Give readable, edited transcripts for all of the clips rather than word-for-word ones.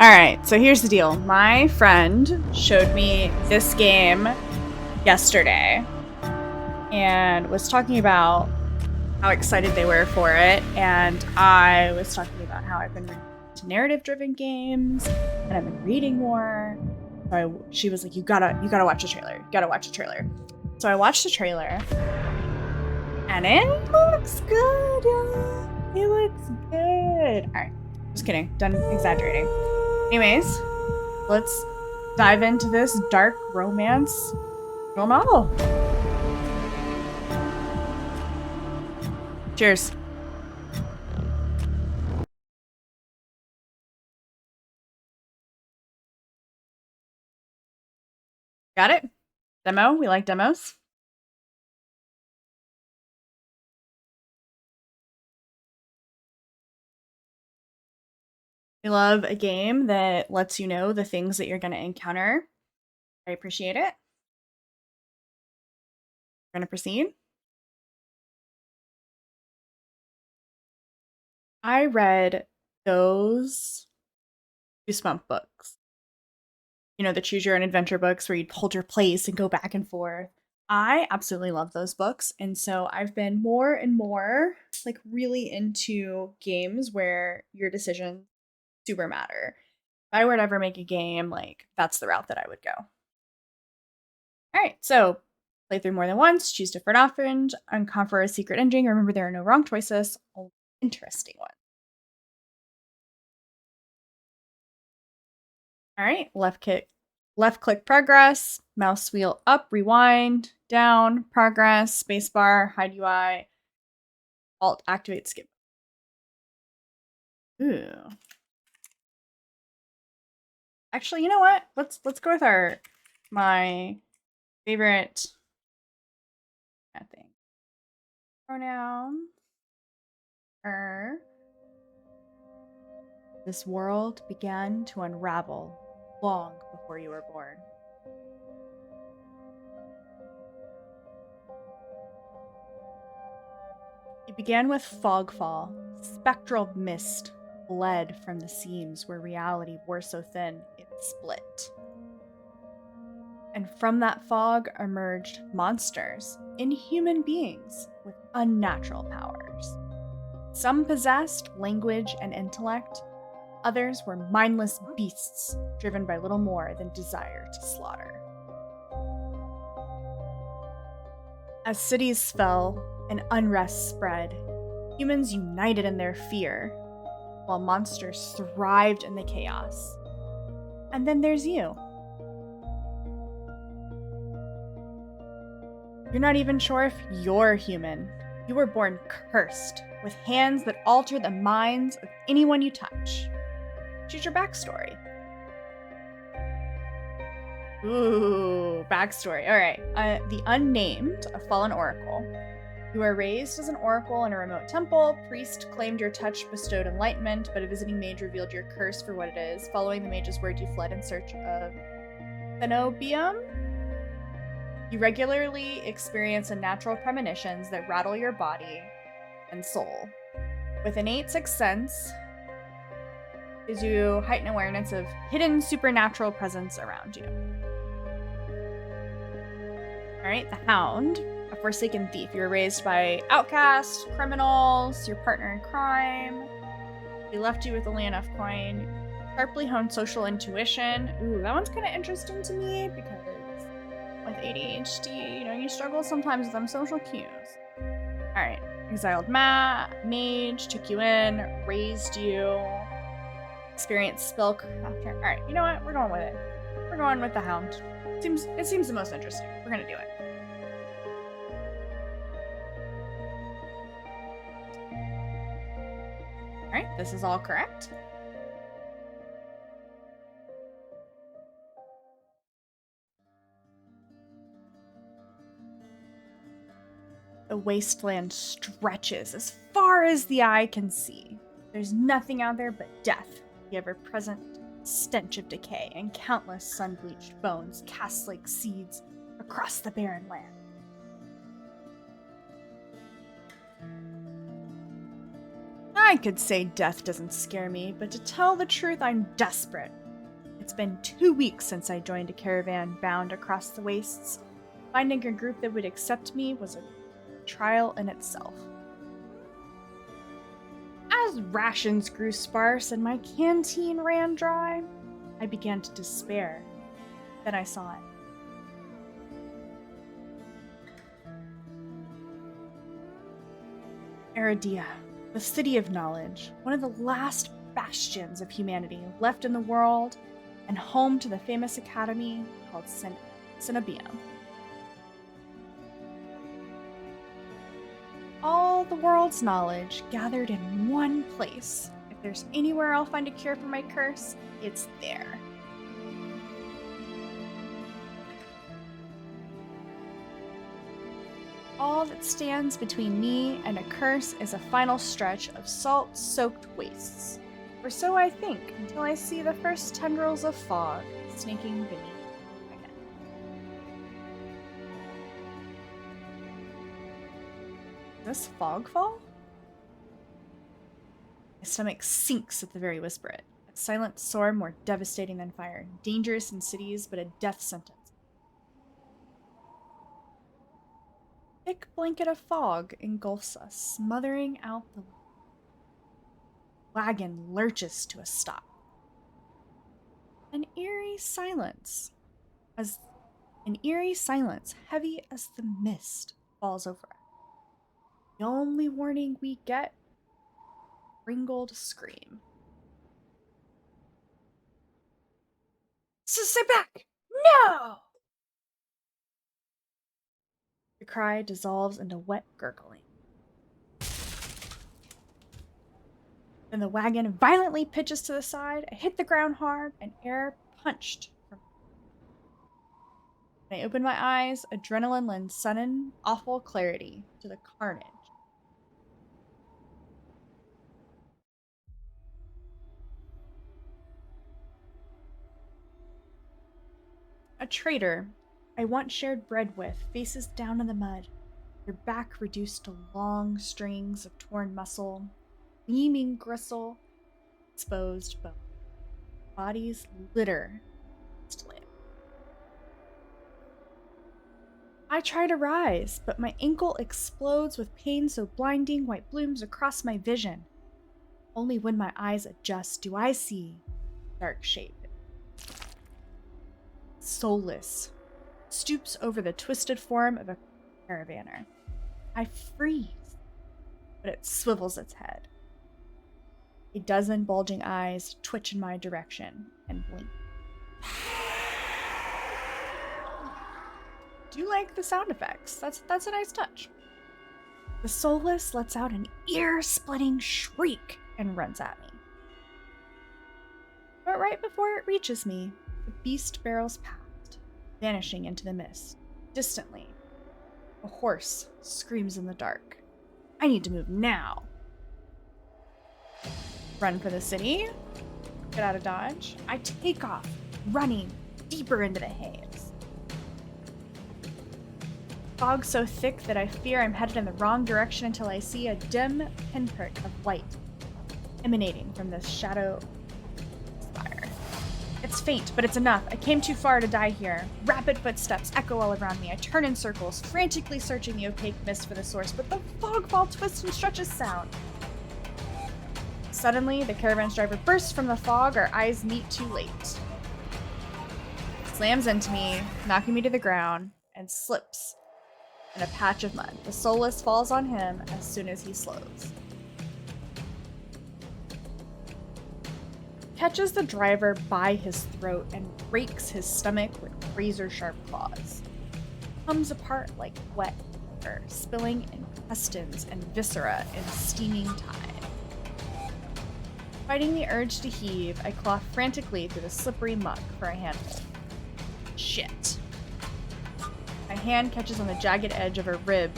Alright, so here's the deal. My friend showed me this game yesterday and was talking about how excited they were for it, and I was talking about how I've been into narrative-driven games and I've been reading more. So she was like, you gotta watch the trailer. You gotta watch the trailer. So I watched the trailer and it looks good, y'all. It looks good. Alright, just kidding. Done exaggerating. Anyways, let's dive into this dark romance novel. Cheers. Got it? Demo? We like demos. We love a game that lets you know the things that you're going to encounter. I appreciate it. We're going to proceed. I read those Goosebump books. You know, the choose your own adventure books where you'd hold your place and go back and forth. I absolutely love those books. And so I've been more and more like really into games where your decisions super matter. If I were to ever make a game, like that's the route that I would go. All right, so play through more than once, choose different options, uncover a secret ending. Remember, there are no wrong choices, only interesting ones. All right, left click progress, mouse wheel up, rewind, down, progress, spacebar, hide UI, alt activate skip. Ooh. Actually, you know what? Let's go with my favorite thing. Pronoun. This world began to unravel long before you were born. It began with fogfall, spectral mist bled from the seams where reality wore so thin it split. And from that fog emerged monsters, inhuman beings with unnatural powers. Some possessed language and intellect, others were mindless beasts driven by little more than desire to slaughter. As cities fell and unrest spread, humans united in their fear, while monsters thrived in the chaos. And then there's you. You're not even sure if you're human. You were born cursed, with hands that alter the minds of anyone you touch. Choose your backstory. Ooh, backstory. All right. The Unnamed, a fallen oracle. You were raised as an oracle in a remote temple. Priest claimed your touch bestowed enlightenment, but a visiting mage revealed your curse for what it is. Following the mage's word, you fled in search of Cenobium. You regularly experience unnatural premonitions that rattle your body and soul. With innate sixth sense, gives you heightened awareness of hidden supernatural presence around you. Alright, the Hound, a forsaken thief. You were raised by outcasts, criminals, your partner in crime. They left you with only enough coin. Sharply honed social intuition. Ooh, that one's kind of interesting to me because with ADHD, you know, you struggle sometimes with them social cues. Alright, exiled mage, took you in, raised you, experienced spellcrafter. Alright, you know what? We're going with it. We're going with the Hound. It seems the most interesting. We're gonna do it. Alright, this is all correct. The wasteland stretches as far as the eye can see. There's nothing out there but death, the ever-present stench of decay, and countless sun-bleached bones cast like seeds across the barren land. I could say death doesn't scare me, but to tell the truth, I'm desperate. It's been 2 weeks since I joined a caravan bound across the wastes. Finding a group that would accept me was a trial in itself. As rations grew sparse and my canteen ran dry, I began to despair. Then I saw it. Eridia, the city of knowledge, one of the last bastions of humanity left in the world, and home to the famous academy called Cenobia. All the world's knowledge gathered in one place. If there's anywhere I'll find a cure for my curse, it's there. All that stands between me and a curse is a final stretch of salt-soaked wastes. Or so I think, until I see the first tendrils of fog sneaking beneath my head. Is this fogfall? My stomach sinks at the very whisper it. A silent storm more devastating than fire, dangerous in cities, but a death sentence. Thick blanket of fog engulfs us, smothering out the wagon lurches to a stop. An eerie silence, heavy as the mist, falls over us. The only warning we get, a ringled scream. Sit back! No! The cry dissolves into wet gurgling. Then the wagon violently pitches to the side. I hit the ground hard, and air punched from me. When I open my eyes, adrenaline lends sudden, awful clarity to the carnage. A traitor I once shared bread with faces down in the mud, their back reduced to long strings of torn muscle, gleaming gristle, exposed bone. Bodies litter the land. I try to rise, but my ankle explodes with pain so blinding white blooms across my vision. Only when my eyes adjust do I see dark shape. Soulless, stoops over the twisted form of a caravaner. I freeze, but it swivels its head. A dozen bulging eyes twitch in my direction and blink. Do you like the sound effects? That's a nice touch. The soulless lets out an ear-splitting shriek and runs at me. But right before it reaches me, the beast barrels past, vanishing into the mist. Distantly, a horse screams in the dark. I need to move now. Run for the city. Get out of dodge. I take off, running deeper into the haze. Fog so thick that I fear I'm headed in the wrong direction until I see a dim pinprick of light emanating from this shadow spire. It's faint, but it's enough. I came too far to die here. Rapid footsteps echo all around me. I turn in circles, frantically searching the opaque mist for the source, but the fogfall twists and stretches sound. Suddenly, the caravan's driver bursts from the fog. Our eyes meet too late. Slams into me, knocking me to the ground, and slips in a patch of mud. The soulless falls on him as soon as he slows. Catches the driver by his throat and breaks his stomach with razor-sharp claws. Comes apart like wet water, spilling intestines and viscera in steaming tide. Fighting the urge to heave, I claw frantically through the slippery muck for a handful. Shit. My hand catches on the jagged edge of a rib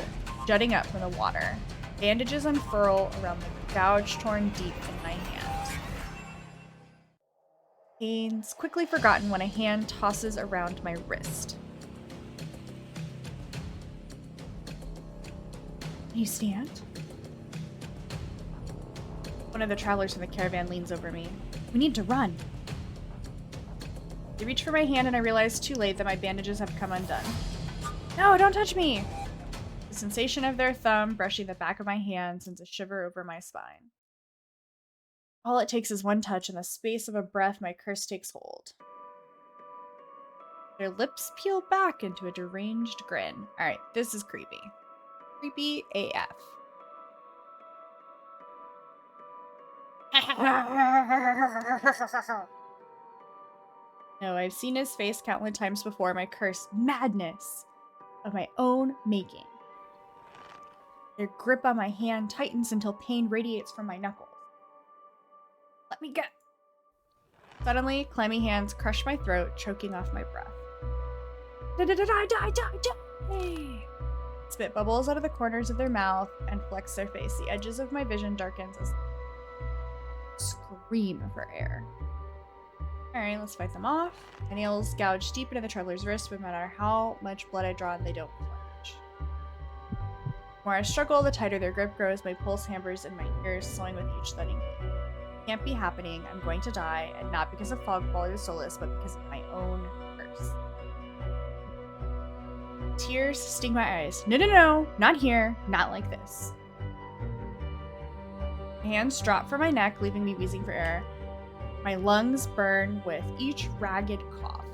jutting up from the water. Bandages unfurl around the gouge torn deep in my hand. Pain's quickly forgotten when a hand tosses around my wrist. Can you stand? One of the travelers from the caravan leans over me. We need to run. They reach for my hand and I realize too late that my bandages have come undone. No, don't touch me! The sensation of their thumb brushing the back of my hand sends a shiver over my spine. All it takes is one touch, in the space of a breath, my curse takes hold. Their lips peel back into a deranged grin. Alright, this is creepy. Creepy AF. No, I've seen his face countless times before, my cursed madness of my own making. Their grip on my hand tightens until pain radiates from my knuckles. Let me go. Suddenly, clammy hands crush my throat, choking off my breath. Die. Spit bubbles out of the corners of their mouth and flex their face. The edges of my vision darkens as scream for air. Alright, let's fight them off. My nails gouge deep into the traveler's wrist, but no matter how much blood I draw, they don't flinch. The more I struggle, the tighter their grip grows. My pulse hammers in my ears, slowing with each thudding beat. It can't be happening. I'm going to die, and not because of Fogball or Solus, but because of my own curse. Tears sting my eyes. No, not here, not like this. My hands drop from my neck, leaving me wheezing for air. My lungs burn with each ragged cough.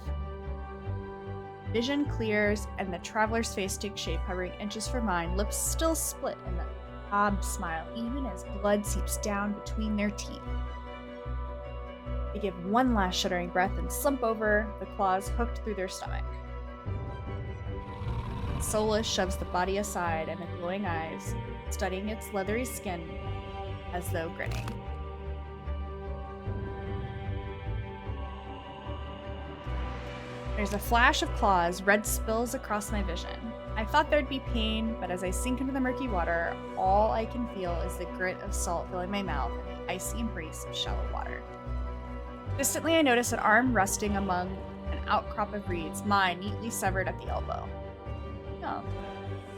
Vision clears, and the traveler's face takes shape, hovering inches from mine, lips still split in the odd smile, even as blood seeps down between their teeth. They give one last shuddering breath and slump over, the claws hooked through their stomach. Solus shoves the body aside, and the glowing eyes, studying its leathery skin, as though grinning. There's a flash of claws, red spills across my vision. I thought there'd be pain, but as I sink into the murky water, all I can feel is the grit of salt filling my mouth and the icy embrace of shallow water. Distantly, I notice an arm resting among an outcrop of reeds, mine neatly severed at the elbow. No.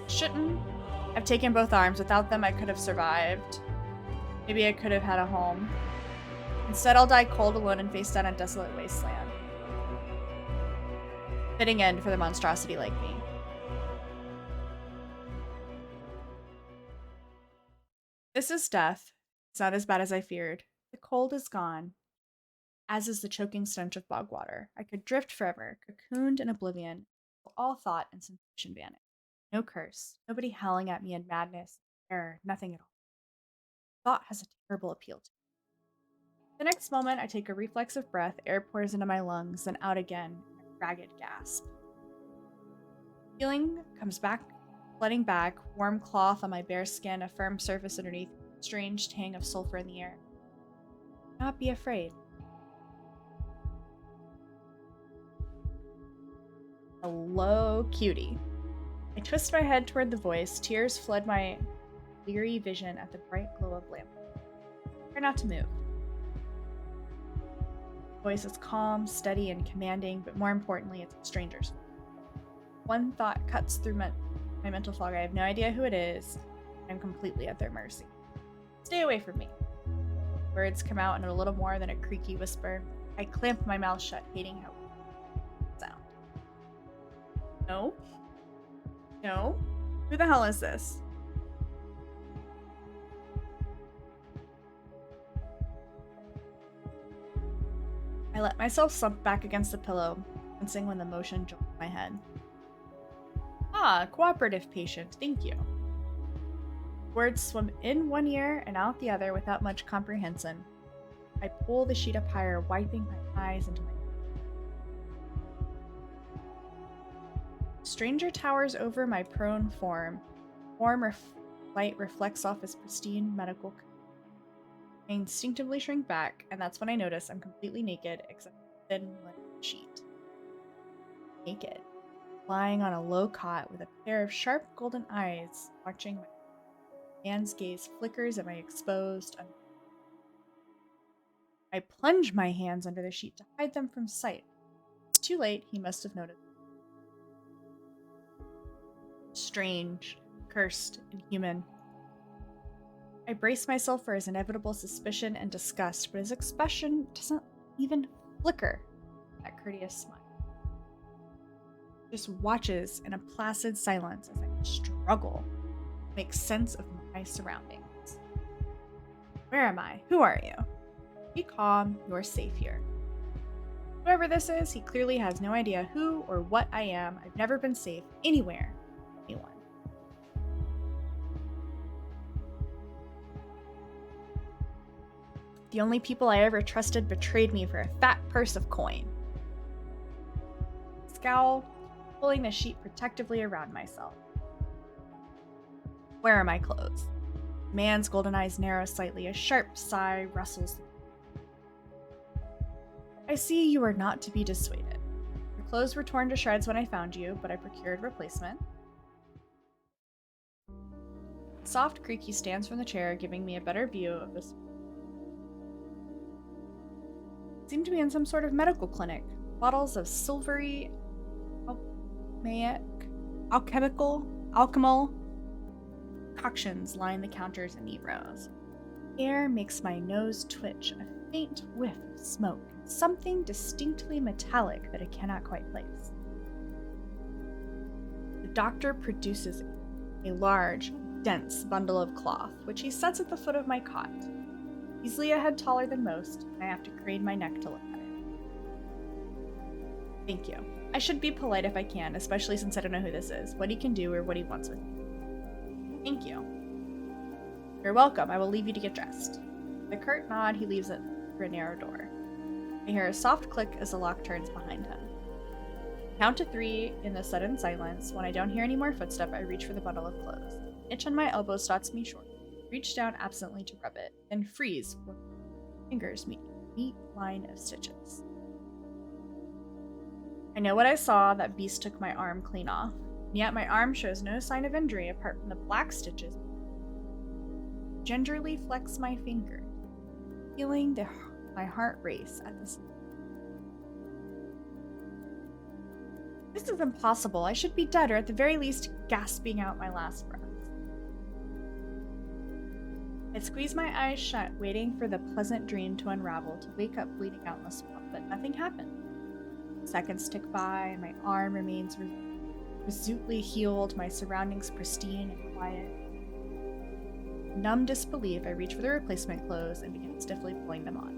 Shouldn't have taken both arms. Without them, I could have survived. Maybe I could have had a home. Instead, I'll die cold, alone, and face down a desolate wasteland. Fitting end for the monstrosity like me. This is death. It's not as bad as I feared. The cold is gone, as is the choking stench of bog water. I could drift forever, cocooned in oblivion, till all thought and sensation vanish. No curse, nobody howling at me in madness, terror, nothing at all. Thought has a terrible appeal to me. The next moment, I take a reflexive breath, air pours into my lungs, then out again, in a ragged gasp. Feeling comes back, flooding back, warm cloth on my bare skin, a firm surface underneath, strange tang of sulfur in the air. Do not be afraid. Hello, cutie. I twist my head toward the voice, tears flood my bleary vision at the bright glow of lamp. Try not to move. The voice is calm, steady, and commanding, but more importantly, it's a stranger's. One thought cuts through my mental fog. I have no idea who it is. I'm completely at their mercy. Stay away from me. Words come out in a little more than a creaky whisper. I clamp my mouth shut, hating how it sounds. No? No? Who the hell is this? I let myself slump back against the pillow, sensing when the motion joined my head. Ah, cooperative patient, thank you. Words swim in one ear and out the other without much comprehension. I pull the sheet up higher, wiping my eyes into my... Stranger towers over my prone form. Light reflects off his pristine medical coat. I instinctively shrink back, and that's when I notice I'm completely naked except for a thin linen sheet. Naked. Lying on a low cot with a pair of sharp golden eyes watching my man's gaze flickers at my exposed. I plunge my hands under the sheet to hide them from sight. It's too late, he must have noticed. Strange, cursed, inhuman. I brace myself for his inevitable suspicion and disgust, but his expression doesn't even flicker that courteous smile. He just watches in a placid silence as I struggle to make sense of my surroundings. Where am I? Who are you? Be calm, you're safe here. Whoever this is, he clearly has no idea who or what I am. I've never been safe anywhere, anyone. The only people I ever trusted betrayed me for a fat purse of coin. Scowl, pulling the sheet protectively around myself. Where are my clothes? The man's golden eyes narrow slightly. A sharp sigh rustles. I see you are not to be dissuaded. Your clothes were torn to shreds when I found you, but I procured replacement. Soft creak, he stands from the chair, giving me a better view of this. Seem to be in some sort of medical clinic. Bottles of silvery alchemical concoctions line the counters in neat rows. Air makes my nose twitch, a faint whiff of smoke, something distinctly metallic that I cannot quite place. The doctor produces a large, dense bundle of cloth, which he sets at the foot of my cot. Easily a head taller than most, and I have to crane my neck to look at it. Thank you. I should be polite if I can, especially since I don't know who this is, what he can do, or what he wants with me. Thank you. You're welcome. I will leave you to get dressed. With a curt nod, he leaves it for a narrow door. I hear a soft click as the lock turns behind him. Count to 3 in the sudden silence. When I don't hear any more footsteps, I reach for the bundle of clothes. An itch on my elbow stops me short. Reach down absently to rub it, then freeze with fingers meeting a neat line of stitches. I know what I saw. That beast took my arm clean off, and yet my arm shows no sign of injury apart from the black stitches. Gingerly flex my finger, feeling my heart race at this. This is impossible. I should be dead, or at the very least, gasping out my last breath. I squeeze my eyes shut, waiting for the pleasant dream to unravel, to wake up bleeding out in the swamp, but nothing happened. Seconds tick by, and my arm remains resolutely healed, my surroundings pristine and quiet. In numb disbelief, I reach for the replacement clothes and begin stiffly pulling them on.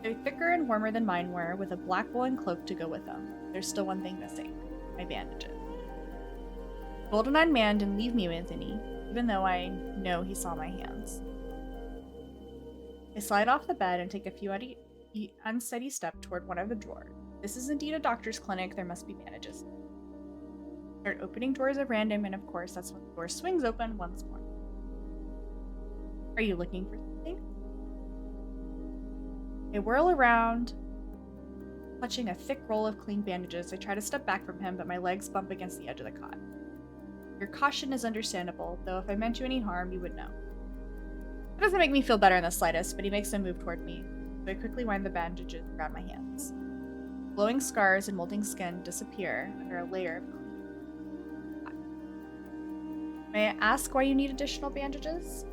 They're thicker and warmer than mine were, with a black woolen cloak to go with them. There's still one thing missing: my bandages. The golden-eyed man didn't leave me with any, even though I know he saw my hands. I slide off the bed and take a few unsteady step toward one of the drawers. This is indeed a doctor's clinic. There must be bandages. I start opening doors at random, and of course, that's when the door swings open once more. Are you looking for something? I whirl around, clutching a thick roll of clean bandages. I try to step back from him, but my legs bump against the edge of the cot. Your caution is understandable, though if I meant you any harm, you would know. It doesn't make me feel better in the slightest, but he makes a move toward me, so I quickly wind the bandages around my hands. Glowing scars and molting skin disappear under a layer of clean. May I ask why you need additional bandages?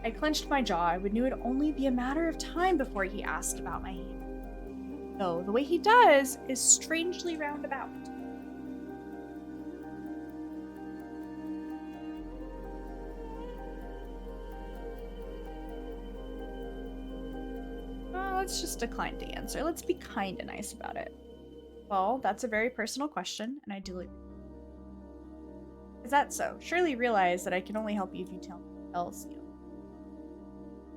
I clenched my jaw. I knew it would only be a matter of time before he asked about my hand. Though the way he does is strangely roundabout. Let's just decline to answer. Let's be kind and nice about it. Well, that's a very personal question, and I do. Is that so? Surely realize that I can only help you if you tell me what else you know.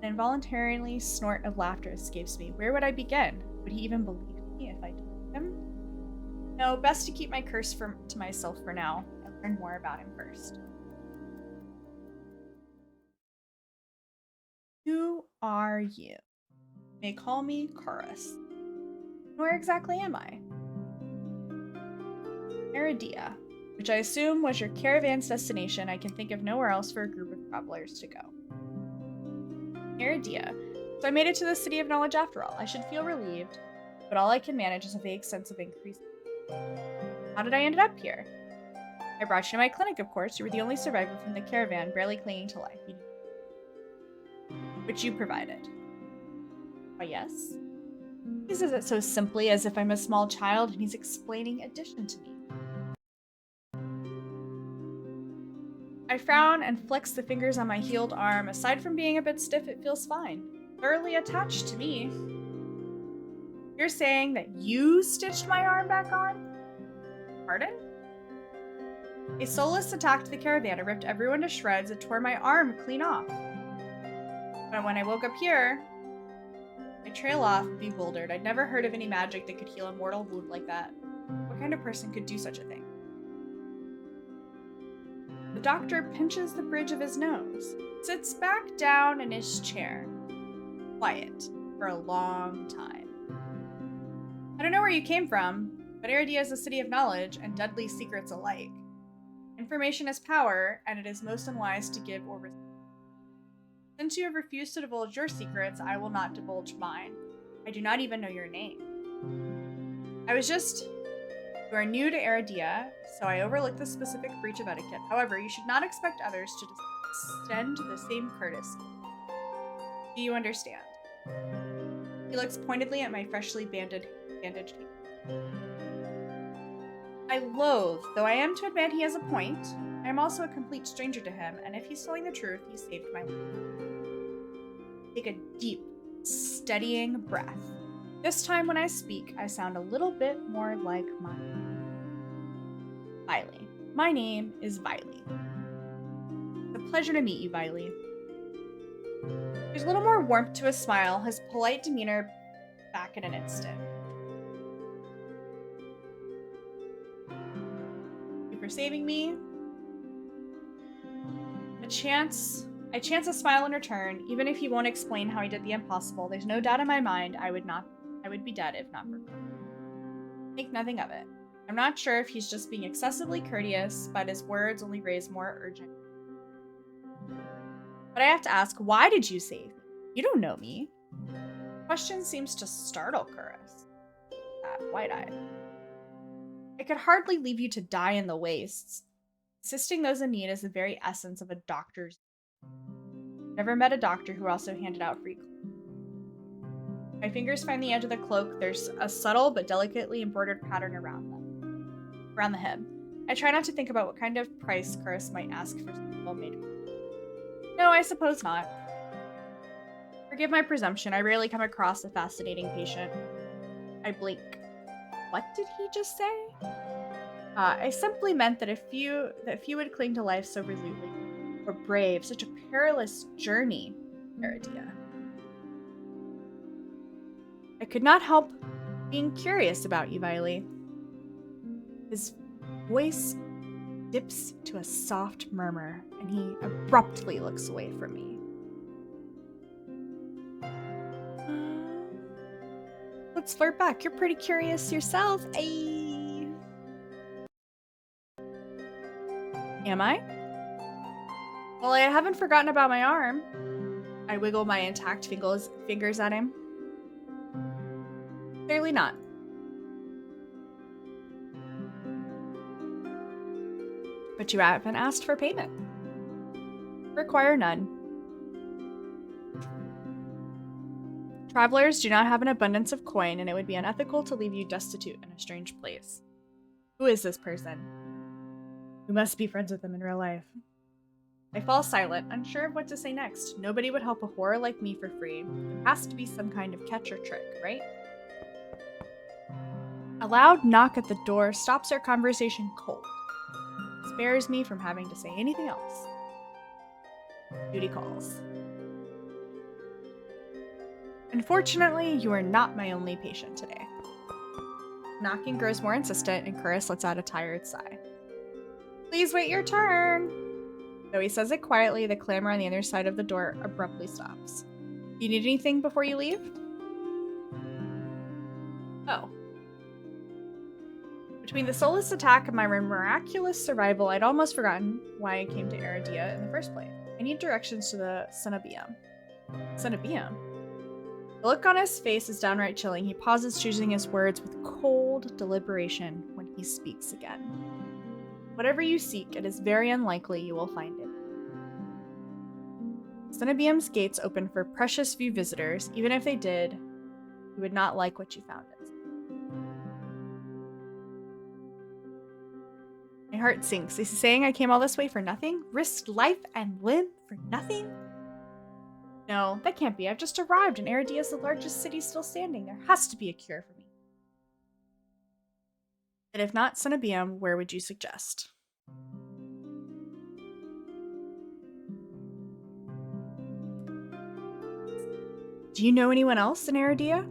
An involuntary snort of laughter escapes me. Where would I begin? Would he even believe me if I told him? No, best to keep my curse to myself for now and learn more about him first. Who are you? You may call me Chorus. Where exactly am I? Eridia, which I assume was your caravan's destination. I can think of nowhere else for a group of travelers to go. Eridia. So I made it to the City of Knowledge after all. I should feel relieved, but all I can manage is a vague sense of increase. How did I end up here? I brought you to my clinic, of course. You were the only survivor from the caravan, barely clinging to life. Which you provided. Why, yes. He says it so simply, as if I'm a small child and he's explaining addition to me. I frown and flex the fingers on my healed arm. Aside from being a bit stiff, it feels fine. Thoroughly attached to me. You're saying that you stitched my arm back on? Pardon? A soulless attacked the caravan. It ripped everyone to shreds. It tore my arm clean off. But when I woke up here, I trail off, bewildered. I'd never heard of any magic that could heal a mortal wound like that. What kind of person could do such a thing? The doctor pinches the bridge of his nose, sits back down in his chair, quiet for a long time. I don't know where you came from, but Eridia is a city of knowledge and deadly secrets alike. Information is power, and it is most unwise to give or receive. Since you have refused to divulge your secrets, I will not divulge mine. I do not even know your name. You are new to Eridia, so I overlooked the specific breach of etiquette. However, you should not expect others to extend the same courtesy. Do you understand? He looks pointedly at my freshly bandaged hand. I loathe, though I am to admit he has a point. I am also a complete stranger to him, and if he's telling the truth, he saved my life. Take a deep, steadying breath. This time when I speak, I sound a little bit more like Viley. My name is Viley. It's a pleasure to meet you, Viley. There's a little more warmth to his smile, his polite demeanor back in an instant. Thank you for saving me. I chance a smile in return. Even if he won't explain how he did the impossible, there's no doubt in my mind I would be dead if not for him. Think nothing of it. I'm not sure if he's just being excessively courteous, but his words only raise more urgent. But I have to ask, why did you save me? You don't know me. The question seems to startle Curris. Wide-eyed. I could hardly leave you to die in the wastes. Assisting those in need is the very essence of a doctor's. Never met a doctor who also handed out free clothes. My fingers find the edge of the cloak. There's a subtle but delicately embroidered pattern around the hem. I try not to think about what kind of price Curris might ask for something well-made. No, I suppose not. Forgive my presumption. I rarely come across a fascinating patient. I blink. What did he just say? I simply meant that few would cling to life so resolutely, or brave such a perilous journey, Eridia. I could not help being curious about you, Viley. His voice dips to a soft murmur, and he abruptly looks away from me. Let's flirt back. You're pretty curious yourself, eh? Am I? Well, I haven't forgotten about my arm. I wiggle my intact fingers at him. Clearly not. But you haven't asked for payment. Require none. Travelers do not have an abundance of coin, and it would be unethical to leave you destitute in a strange place. Who is this person? We must be friends with them in real life. I fall silent, unsure of what to say next. Nobody would help a whore like me for free. There has to be some kind of catch or trick, right? A loud knock at the door stops our conversation cold. Spares me from having to say anything else. Duty calls. Unfortunately, you are not my only patient today. Knocking grows more insistent, and Curris lets out a tired sigh. Please wait your turn! Though he says it quietly, the clamor on the other side of the door abruptly stops. Do you need anything before you leave? Oh. Between the soulless attack and my miraculous survival, I'd almost forgotten why I came to Eridia in the first place. I need directions to the Cenobium. Cenobium? The look on his face is downright chilling. He pauses, choosing his words with cold deliberation when he speaks again. Whatever you seek, it is very unlikely you will find it. Cenobium's gates open for precious few visitors. Even if they did, you would not like what you found it. My heart sinks. Is he saying I came all this way for nothing? Risked life and limb for nothing? No, that can't be. I've just arrived and Eridia is the largest city still standing. There has to be a cure for me. And if not Cenobium, where would you suggest? Do you know anyone else in Eridia?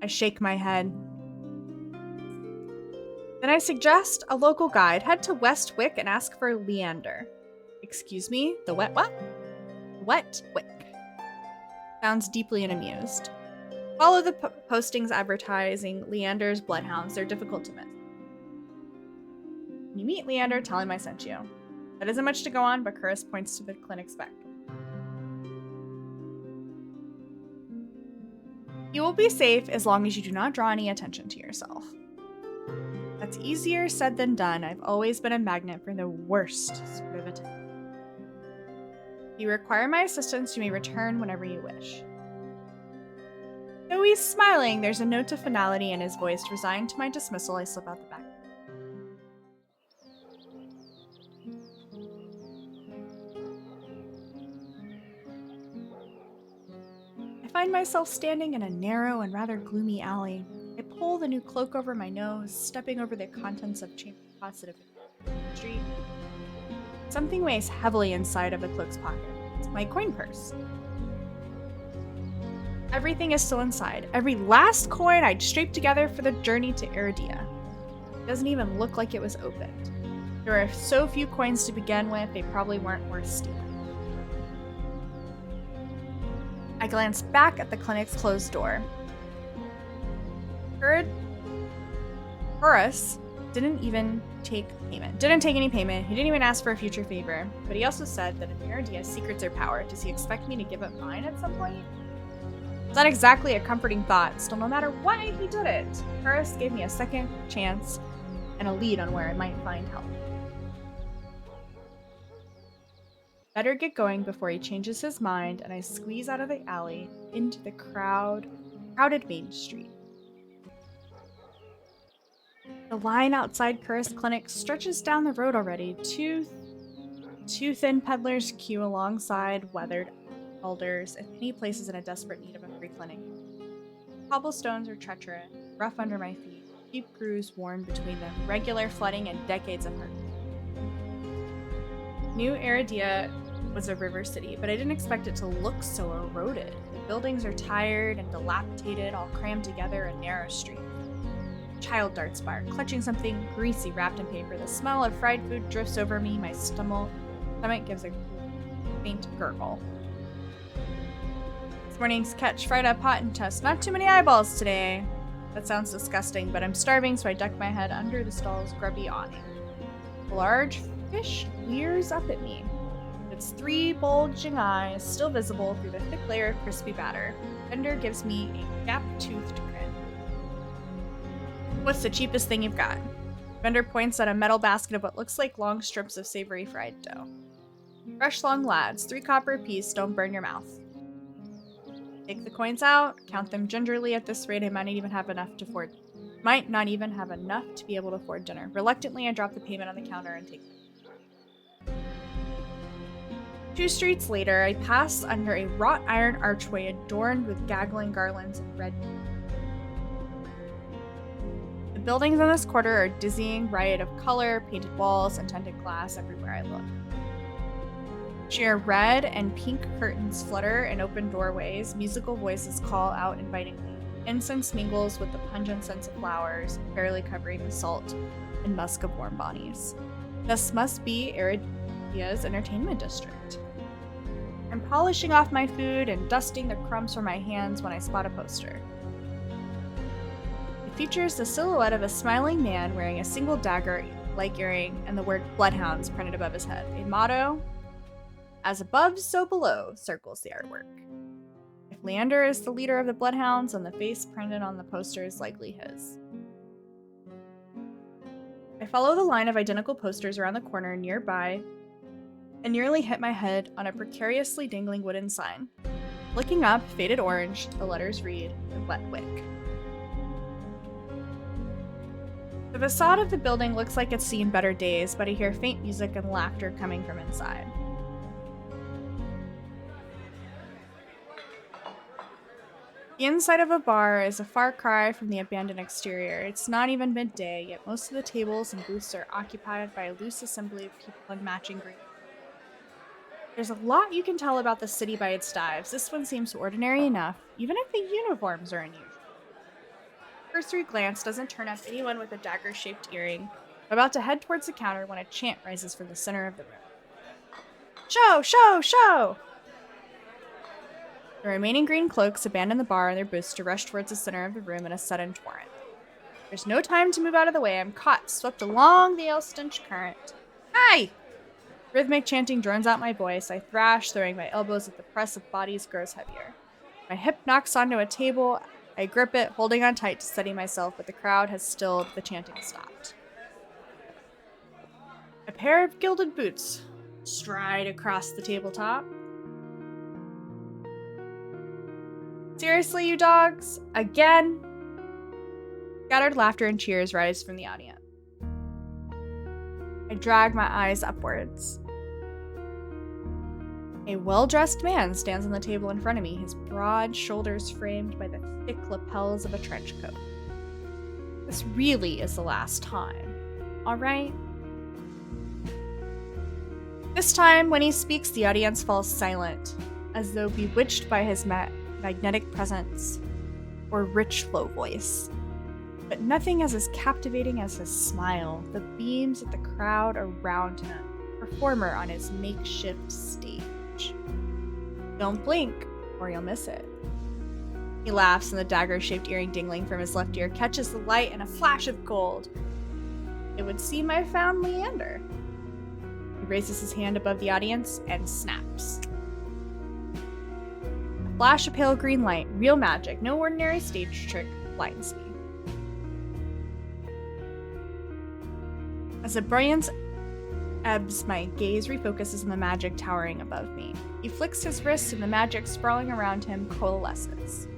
I shake my head. Then I suggest a local guide. Head to West Wick and ask for Leander. Excuse me? The what? Wet Wick. Sounds deeply amused. Follow the postings advertising Leander's bloodhounds. They're difficult to miss. When you meet Leander, tell him I sent you. That isn't much to go on, but Curtis points to the clinic's back. You will be safe as long as you do not draw any attention to yourself. That's easier said than done. I've always been a magnet for the worst sort of attention. If you require my assistance, you may return whenever you wish. Though he's smiling, there's a note of finality in his voice. Resigned to my dismissal, I slip out the back. I find myself standing in a narrow and rather gloomy alley. I pull the new cloak over my nose, stepping over the contents of chamber positive street. Something weighs heavily inside of the cloak's pocket. It's my coin purse. Everything is still inside. Every last coin I'd scraped together for the journey to Eridia. It doesn't even look like it was opened. There are so few coins to begin with, they probably weren't worth stealing. I glance back at the clinic's closed door. Horus didn't even take payment. Didn't take any payment. He didn't even ask for a future favor. But he also said that if Eridia's secrets are power, does he expect me to give up mine at some point? It's not exactly a comforting thought. Still, no matter what, he did it. Horus gave me a second chance and a lead on where I might find help. Better get going before he changes his mind, and I squeeze out of the alley into the crowded main street. The line outside Curris Clinic stretches down the road already. Two thin peddlers queue alongside weathered elders and many places in a desperate need of a free clinic. Cobblestones are treacherous, rough under my feet, deep grooves worn between them, regular flooding and decades of hurt. New Eridia was a river city, but I didn't expect it to look so eroded. The buildings are tired and dilapidated, all crammed together in narrow streets. Child darts by, clutching something greasy wrapped in paper. The smell of fried food drifts over me. My stomach gives a faint gurgle. This morning's catch: fried up hot and toast. Not too many eyeballs today. That sounds disgusting, but I'm starving, so I duck my head under the stall's grubby awning. A large fish leers up at me. Its three bulging eyes still visible through the thick layer of crispy batter. Vendor gives me a gap-toothed grin. What's the cheapest thing you've got? Vendor points at a metal basket of what looks like long strips of savory fried dough. Fresh long lads, 3 copper apiece, don't burn your mouth. Take the coins out, count them gingerly. At this rate, I might not even have enough to be able to afford dinner. Reluctantly, I drop the payment on the counter and take them. 2 streets later, I pass under a wrought iron archway adorned with gaggling garlands of red. The buildings in this quarter are a dizzying riot of color, painted walls, and tinted glass everywhere I look. Sheer red and pink curtains flutter in open doorways. Musical voices call out invitingly. Incense mingles with the pungent scents of flowers, barely covering the salt and musk of warm bodies. This must be Eridia's entertainment district. I'm polishing off my food and dusting the crumbs from my hands when I spot a poster. It features the silhouette of a smiling man wearing a single dagger-like earring and the word Bloodhounds printed above his head. A motto, "As above, so below," circles the artwork. If Leander is the leader of the Bloodhounds, then the face printed on the poster is likely his. I follow the line of identical posters around the corner nearby and nearly hit my head on a precariously dangling wooden sign. Looking up, faded orange, the letters read, "The Wet Wick." The facade of the building looks like it's seen better days, but I hear faint music and laughter coming from inside. The inside of a bar is a far cry from the abandoned exterior. It's not even midday, yet most of the tables and booths are occupied by a loose assembly of people in matching green. There's a lot you can tell about the city by its dives. This one seems ordinary enough, even if the uniforms are unusual. Cursory glance doesn't turn up anyone with a dagger-shaped earring. I'm about to head towards the counter when a chant rises from the center of the room. Show! Show! Show! The remaining green cloaks abandon the bar and their booths to rush towards the center of the room in a sudden torrent. There's no time to move out of the way. I'm caught, swept along the ale-stench current. Hi! Rhythmic chanting drones out my voice. I thrash, throwing my elbows at the press of bodies grows heavier. My hip knocks onto a table. I grip it, holding on tight to steady myself, but the crowd has stilled. The chanting stopped. A pair of gilded boots stride across the tabletop. Seriously, you dogs? Again? Scattered laughter and cheers rise from the audience. I drag my eyes upwards. A well-dressed man stands on the table in front of me, his broad shoulders framed by the thick lapels of a trench coat. This really is the last time, all right? This time, when he speaks, the audience falls silent, as though bewitched by his magnetic presence or rich flow voice. But nothing is as captivating as his smile, the beams at the crowd around him, performer on his makeshift stage. Don't blink, or you'll miss it. He laughs, and the dagger-shaped earring dangling from his left ear catches the light in a flash of gold. It would seem I found Leander. He raises his hand above the audience and snaps. A flash of pale green light, real magic, no ordinary stage trick, blinds me. As the brilliance ebbs, my gaze refocuses on the magic towering above me. He flicks his wrist and the magic sprawling around him coalesces.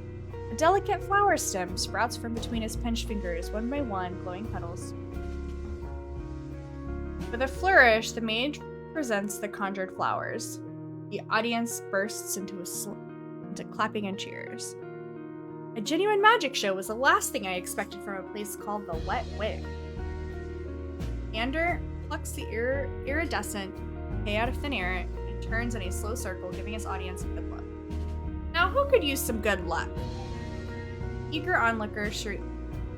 A delicate flower stem sprouts from between his pinched fingers, one by one, glowing petals. With a flourish, the mage presents the conjured flowers. The audience bursts into clapping and cheers. A genuine magic show was the last thing I expected from a place called the Wet Wick. Leander plucks the iridescent hay out of thin air and turns in a slow circle, giving his audience a good look. Now, who could use some good luck? Eager onlookers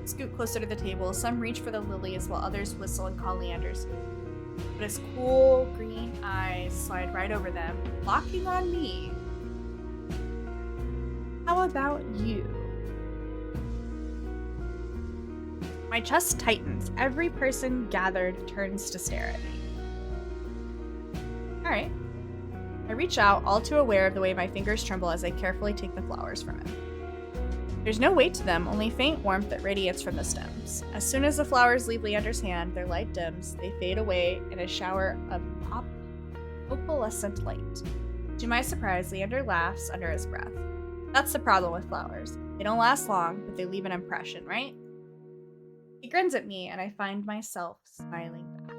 scoot closer to the table. Some reach for the lilies, while others whistle and call Leander's name. But his cool green eyes slide right over them, locking on me. How about you? My chest tightens. Every person gathered turns to stare at me. Alright. I reach out, all too aware of the way my fingers tremble as I carefully take the flowers from him. There's no weight to them, only faint warmth that radiates from the stems. As soon as the flowers leave Leander's hand, their light dims, they fade away in a shower of opalescent light. To my surprise, Leander laughs under his breath. That's the problem with flowers. They don't last long, but they leave an impression, right? He grins at me, and I find myself smiling back.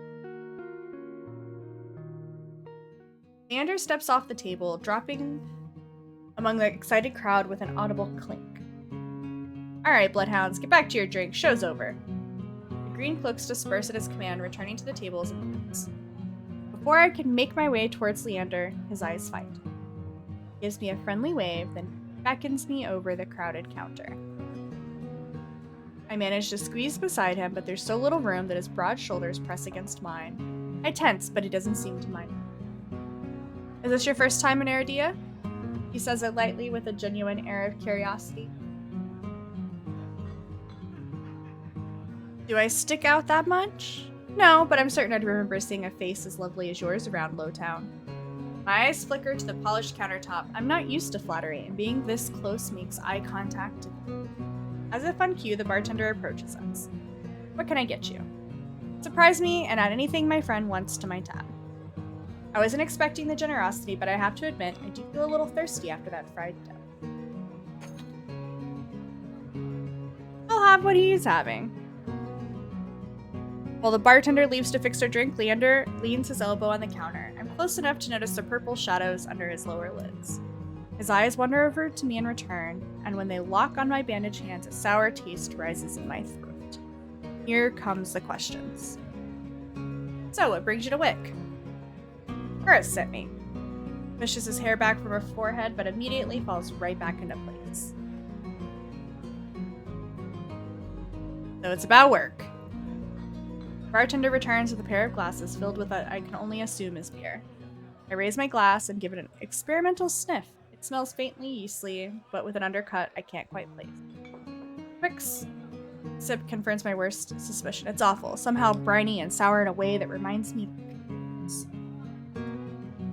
Leander steps off the table, dropping among the excited crowd with an audible clink. Alright, bloodhounds, get back to your drink. Show's over. The green cloaks disperse at his command, returning to the tables and booths. Before I can make my way towards Leander, his eyes fight. He gives me a friendly wave, then beckons me over the crowded counter. I manage to squeeze beside him, but there's so little room that his broad shoulders press against mine. I tense, but he doesn't seem to mind. Is this your first time in Eridia? He says it lightly with a genuine air of curiosity. Do I stick out that much? No, but I'm certain I'd remember seeing a face as lovely as yours around Lowtown. My eyes flicker to the polished countertop. I'm not used to flattery, and being this close makes eye contact. As if on cue, the bartender approaches us. What can I get you? Surprise me and add anything my friend wants to my tab. I wasn't expecting the generosity, but I have to admit, I do feel a little thirsty after that fried dough. I'll have what he's having. While the bartender leaves to fix her drink, Leander leans his elbow on the counter. I'm close enough to notice the purple shadows under his lower lids. His eyes wander over to me in return, and when they lock on my bandaged hands, a sour taste rises in my throat. Here comes the questions. So, what brings you to Wick? Chris sent me. Pushes his hair back from her forehead, but immediately falls right back into place. So it's about work. The bartender returns with a pair of glasses filled with what I can only assume is beer. I raise my glass and give it an experimental sniff. It smells faintly yeastly, but with an undercut I can't quite place. Quick sip confirms my worst suspicion. It's awful, somehow briny and sour in a way that reminds me of pickles.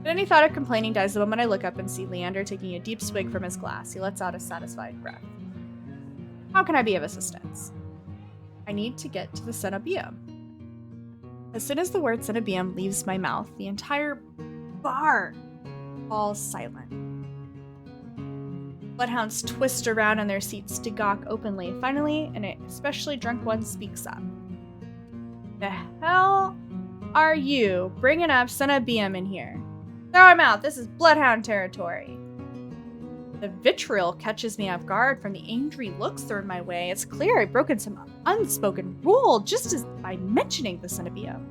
But any thought of complaining dies the moment I look up and see Leander taking a deep swig from his glass. He lets out a satisfied breath. How can I be of assistance? I need to get to the Cenobium. As soon as the word Cenobium leaves my mouth, the entire bar falls silent. Bloodhounds twist around in their seats to gawk openly. Finally, an especially drunk one speaks up. The hell are you bringing up Cenobium in here? Throw him out. This is Bloodhound territory. The vitriol catches me off guard from the angry looks thrown my way. It's clear I've broken some unspoken rule just as by mentioning the Cenobium.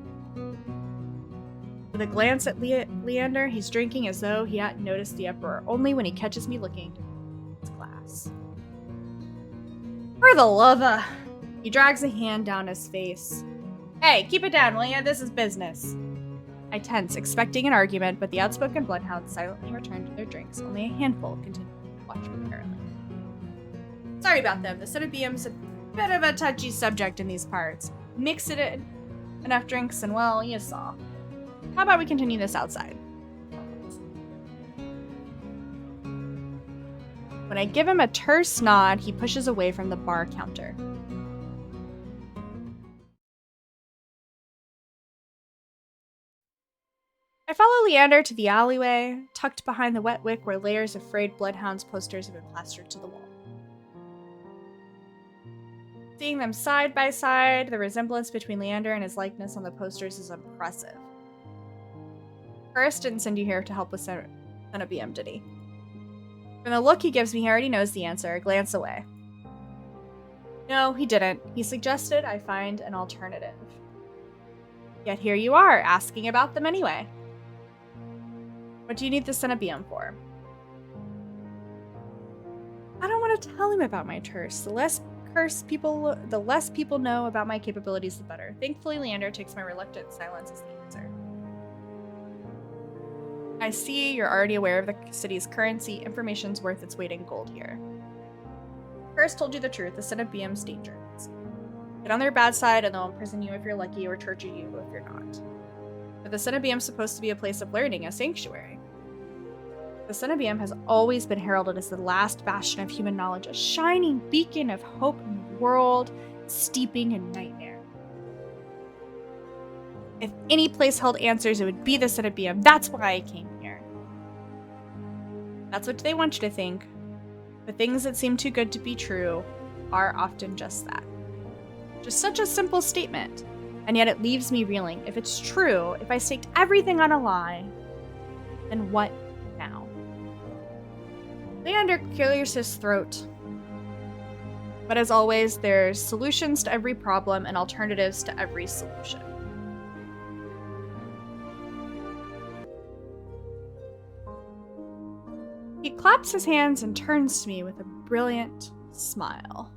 With a glance at Leander, he's drinking as though he hadn't noticed the uproar, only when he catches me looking at his glass. For the love of... He drags a hand down his face. Hey, keep it down, will ya? This is business. I tense, expecting an argument, but the outspoken bloodhounds silently return to their drinks. Only a handful continue to watch me currently. Sorry about them. The Cenobium's a bit of a touchy subject in these parts. Mix it in enough drinks and, well, you saw. How about we continue this outside? When I give him a terse nod, he pushes away from the bar counter. I follow Leander to the alleyway, tucked behind the wet wick where layers of frayed bloodhounds posters have been plastered to the wall. Seeing them side by side, the resemblance between Leander and his likeness on the posters is impressive. First didn't send you here to help with Cenobium, did he? From the look he gives me, he already knows the answer. I glance away. No, he didn't. He suggested I find an alternative. Yet here you are, asking about them anyway. What do you need the Cenobium for? I don't want to tell him about my curse. The less people know about my capabilities, the better. Thankfully, Leander takes my reluctant silence as the answer. I see you're already aware of the city's currency. Information's worth its weight in gold here. First told you the truth. The Cenobium's dangerous. Get on their bad side and they'll imprison you if you're lucky or torture you if you're not. But the Cenobium's supposed to be a place of learning, a sanctuary. The Cenobium has always been heralded as the last bastion of human knowledge, a shining beacon of hope in the world, steeping in nightmare. If any place held answers, it would be the Cenobium. That's why I came here. That's what they want you to think. But things that seem too good to be true are often just that. Just such a simple statement. And yet it leaves me reeling. If it's true, if I staked everything on a lie, then what now? Leander clears his throat. But as always, there's solutions to every problem and alternatives to every solution. He claps his hands and turns to me with a brilliant smile.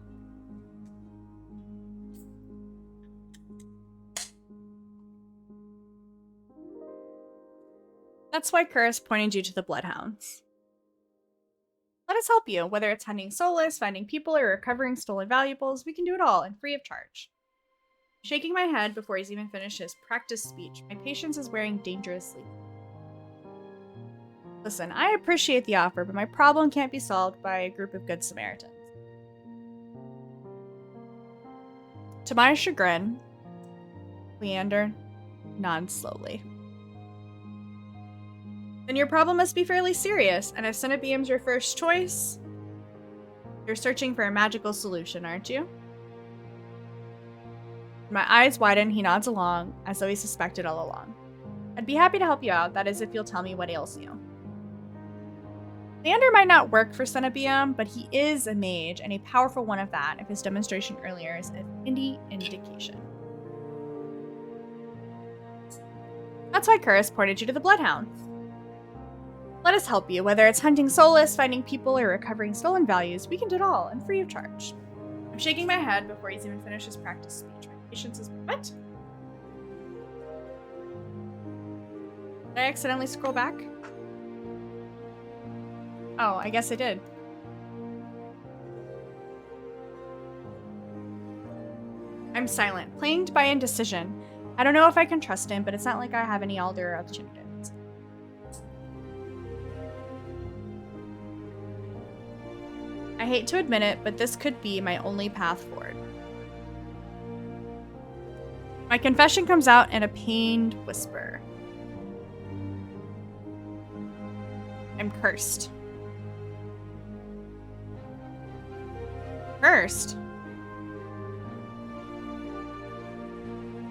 That's why Curris pointed you to the Bloodhounds. Let us help you, whether it's hunting Solus, finding people, or recovering stolen valuables, we can do it all, and free of charge. Shaking my head before he's even finished his practice speech, my patience is wearing dangerously. Listen, I appreciate the offer, but my problem can't be solved by a group of good Samaritans. To my chagrin, Leander nods slowly. Then your problem must be fairly serious, and if Centibeam's your first choice, you're searching for a magical solution, aren't you? My eyes widen, he nods along, as though he suspected all along. I'd be happy to help you out, that is if you'll tell me what ails you. Leander might not work for Centibeam, but he is a mage, and a powerful one of that, if his demonstration earlier is any indication. That's why Curris pointed you to the Bloodhounds. Let us help you, whether it's hunting solace, finding people, or recovering stolen values, we can do it all, and free of charge. I'm shaking my head before he's even finished his practice speech. My patience is... What? Did I accidentally scroll back? Oh, I guess I did. I'm silent, plagued by indecision. I don't know if I can trust him, but it's not like I have any elder alternatives. I hate to admit it, but this could be my only path forward. My confession comes out in a pained whisper. I'm cursed. Cursed?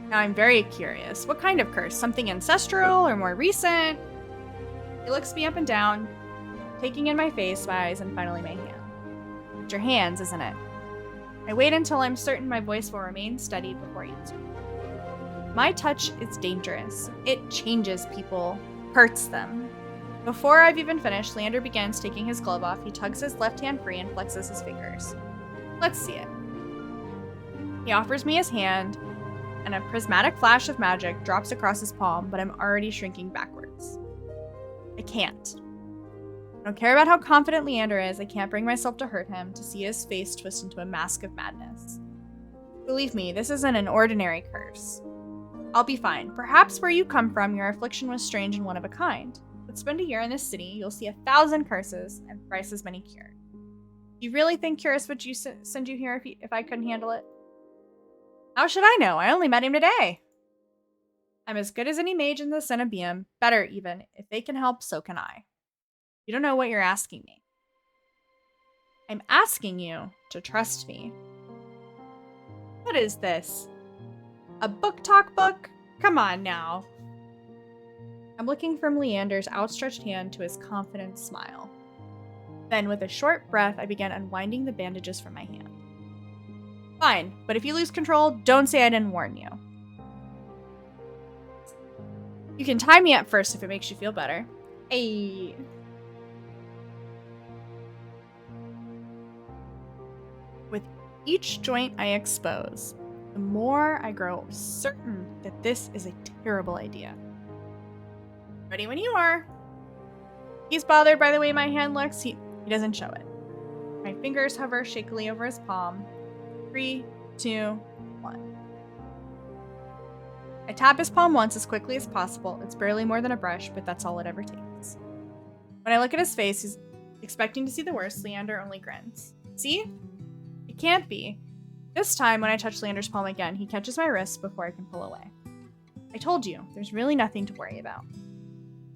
Now I'm very curious. What kind of curse? Something ancestral or more recent? He looks me up and down, taking in my face, my eyes, and finally my hand. It's your hands, isn't it? I wait until I'm certain my voice will remain steady before answering. My touch is dangerous. It changes people, hurts them. Before I've even finished, Leander begins taking his glove off. He tugs his left hand free and flexes his fingers. Let's see it. He offers me his hand, and a prismatic flash of magic drops across his palm, but I'm already shrinking backwards. I can't. I don't care about how confident Leander is. I can't bring myself to hurt him, to see his face twist into a mask of madness. Believe me, this isn't an ordinary curse. I'll be fine. Perhaps where you come from, your affliction was strange and one of a kind. But spend a year in this city, you'll see 1,000 curses and thrice as many cured. Do you really think Curris would send you here if I couldn't handle it? How should I know? I only met him today. I'm as good as any mage in the Centibeam. Better even. If they can help, so can I. You don't know what you're asking me. I'm asking you to trust me. What is this? A book talk book? Come on now. I'm looking from Leander's outstretched hand to his confident smile. Then, with a short breath, I began unwinding the bandages from my hand. Fine, but if you lose control, don't say I didn't warn you. You can tie me up first if it makes you feel better. Ayy. With each joint I expose, the more I grow certain that this is a terrible idea. Ready when you are. He's bothered by the way my hand looks. He doesn't show it. My fingers hover shakily over his palm. 3, 2, 1. I tap his palm once as quickly as possible. It's barely more than a brush, but that's all it ever takes. When I look at his face, he's expecting to see the worst. Leander only grins. See? It can't be. This time, when I touch Leander's palm again, he catches my wrist before I can pull away. I told you, there's really nothing to worry about.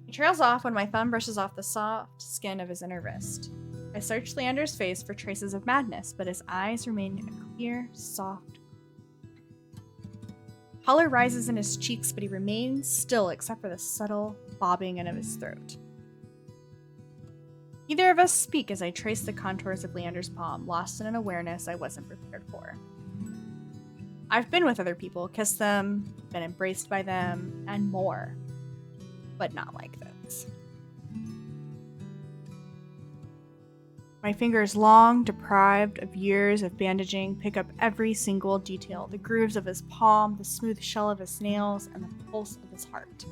He trails off when my thumb brushes off the soft skin of his inner wrist. I search Leander's face for traces of madness, but his eyes remain a clear, soft. Color rises in his cheeks, but he remains still except for the subtle bobbing in of his throat. Neither of us speak as I trace the contours of Leander's palm, lost in an awareness I wasn't prepared for. I've been with other people, kissed them, been embraced by them, and more. But not like this. My fingers, long deprived of years of bandaging, pick up every single detail. The grooves of his palm, the smooth shell of his nails, and the pulse of his heart.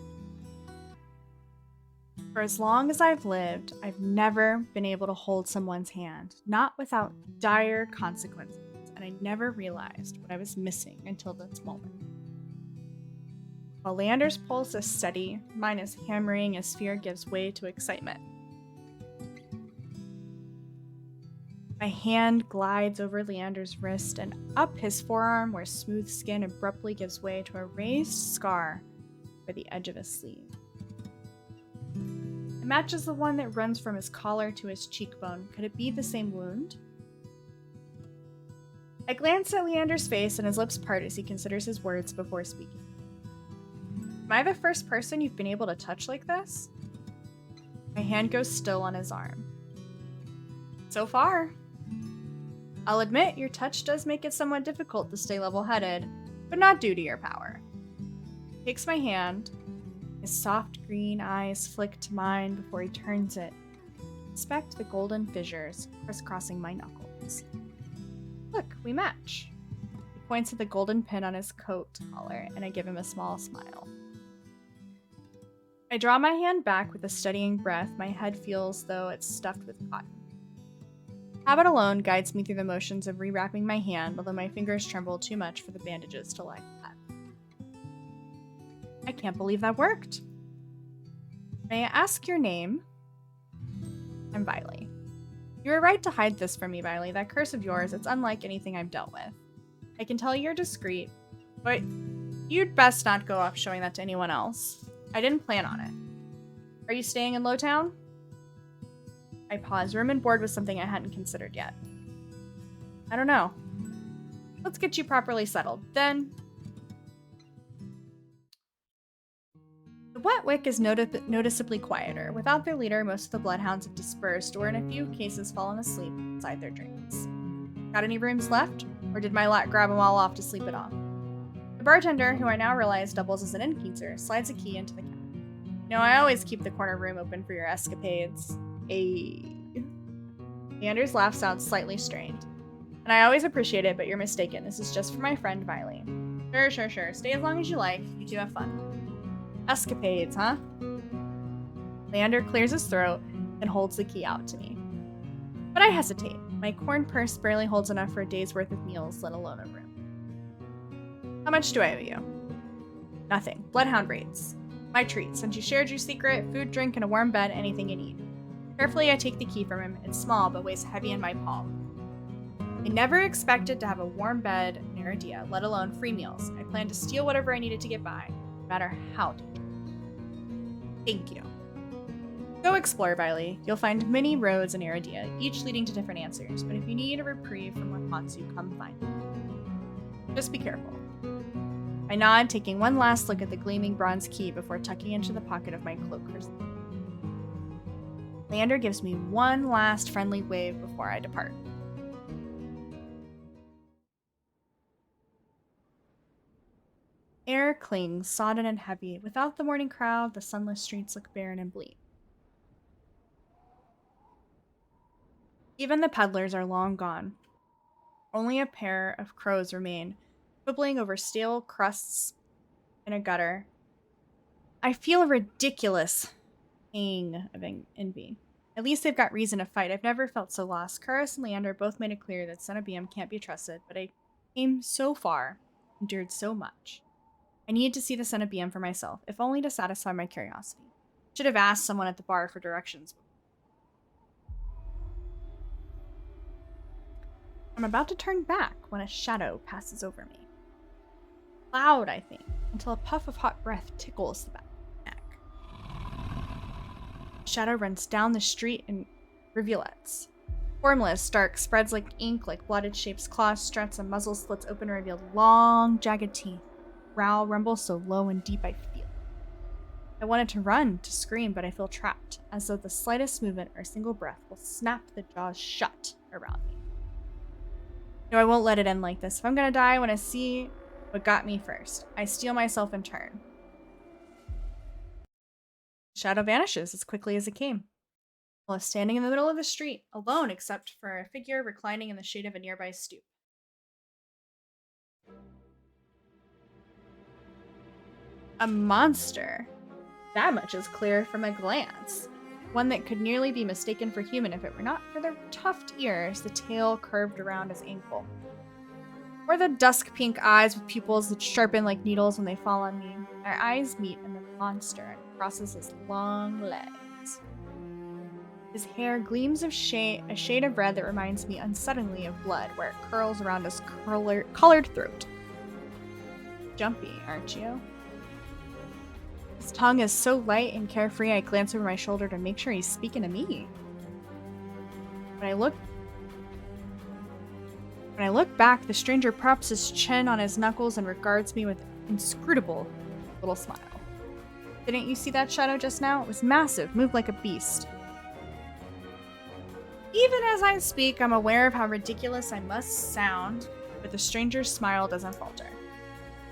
For as long as I've lived, I've never been able to hold someone's hand, not without dire consequences, and I never realized what I was missing until this moment. While Leander's pulse is steady, mine is hammering as fear gives way to excitement. My hand glides over Leander's wrist and up his forearm where smooth skin abruptly gives way to a raised scar over the edge of his sleeve. It matches the one that runs from his collar to his cheekbone. Could it be the same wound? I glance at Leander's face and his lips part as he considers his words before speaking. Am I the first person you've been able to touch like this? My hand goes still on his arm. So far. I'll admit, your touch does make it somewhat difficult to stay level-headed, but not due to your power. He takes my hand. His soft green eyes flick to mine before he turns it. Inspect the golden fissures crisscrossing my knuckles. Look, we match. He points at the golden pin on his coat collar, and I give him a small smile. I draw my hand back with a steadying breath. My head feels though it's stuffed with cotton. Habit alone guides me through the motions of rewrapping my hand, although my fingers tremble too much for the bandages to lie flat. I can't believe that worked. May I ask your name? I'm Viley. You were right to hide this from me, Viley. That curse of yours, it's unlike anything I've dealt with. I can tell you're discreet, but you'd best not go off showing that to anyone else. I didn't plan on it. Are you staying in Lowtown? I pause, room and board was something I hadn't considered yet. I don't know. Let's get you properly settled, then. The Wet Wick is noticeably quieter. Without their leader, most of the bloodhounds have dispersed or in a few cases fallen asleep inside their drinks. Got any rooms left? Or did my lot grab them all off to sleep it off? The bartender, who I now realize doubles as an innkeeper, slides a key into the cabin. You know, I always keep the corner room open for your escapades. Leander's laugh sounds slightly strained. And I always appreciate it, but you're mistaken. This is just for my friend Viley. Sure. Stay as long as you like. You two have fun. Escapades, huh? Leander clears his throat and holds the key out to me. But I hesitate. My corn purse barely holds enough for a day's worth of meals, let alone a room. How much do I owe you? Nothing. Bloodhound rates. My treat. Since you shared your secret, food, drink, and a warm bed, anything you need. Carefully, I take the key from him. It's small, but weighs heavy in my palm. I never expected to have a warm bed in Eridia, let alone free meals. I planned to steal whatever I needed to get by, no matter how dangerous. Thank you. Go explore, Viley. You'll find many roads in Eridia, each leading to different answers, but if you need a reprieve from what haunts you, come find me. Just be careful. I nod, taking one last look at the gleaming bronze key before tucking into the pocket of my cloak for sleep. Leander gives me one last friendly wave before I depart. Air clings, sodden and heavy. Without the morning crowd, the sunless streets look barren and bleak. Even the peddlers are long gone. Only a pair of crows remain, quibbling over stale crusts in a gutter. I feel a ridiculous pang of envy. At least they've got reason to fight. I've never felt so lost. Karis and Leander both made it clear that Cenobium can't be trusted, but I came so far, endured so much. I needed to see the Cenobium for myself, if only to satisfy my curiosity. Should have asked someone at the bar for directions. I'm about to turn back when a shadow passes over me. Loud, I think, until a puff of hot breath tickles the back of my neck. The shadow runs down the street in rivulets. Formless, dark, spreads like ink, like blooded shapes, claws, struts, and muzzle slits open and reveal long, jagged teeth. Growl rumbles so low and deep I feel. I wanted to run, to scream, but I feel trapped, as though the slightest movement or single breath will snap the jaws shut around me. No, I won't let it end like this. If I'm gonna die, I want to see what got me first. I steel myself in turn. The shadow vanishes as quickly as it came. I was standing in the middle of the street, alone except for a figure reclining in the shade of a nearby stoop. A monster. That much is clear from a glance. One that could nearly be mistaken for human if it were not for the tufted ears, the tail curved around his ankle. Or the dusk pink eyes with pupils that sharpen like needles when they fall on me. Our eyes meet and the monster crosses his long legs. His hair gleams a shade of red that reminds me unsettlingly of blood, where it curls around his colored throat. Jumpy, aren't you? His tongue is so light and carefree, I glance over my shoulder to make sure he's speaking to me. When I look back, the stranger props his chin on his knuckles and regards me with an inscrutable little smile. Didn't you see that shadow just now? It was massive, moved like a beast. Even as I speak, I'm aware of how ridiculous I must sound, but the stranger's smile doesn't falter.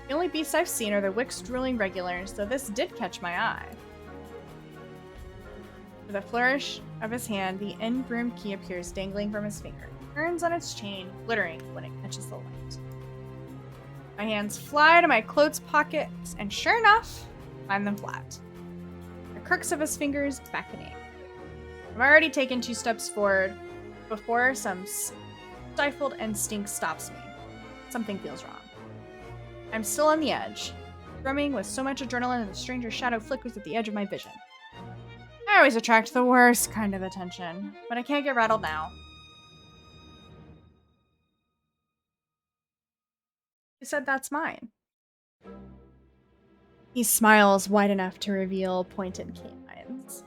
The only beasts I've seen are the wick-drooling regulars, though this did catch my eye. With a flourish of his hand, the end-broom key appears dangling from his finger. It turns on its chain, glittering when it catches the light. My hands fly to my clothes pockets, and sure enough, find them flat. The crooks of his fingers beckoning. I've already taken 2 steps forward before some stifled instinct stops me. Something feels wrong. I'm still on the edge, thrumming with so much adrenaline that the stranger's shadow flickers at the edge of my vision. I always attract the worst kind of attention, but I can't get rattled now. You said that's mine. He smiles wide enough to reveal pointed canines.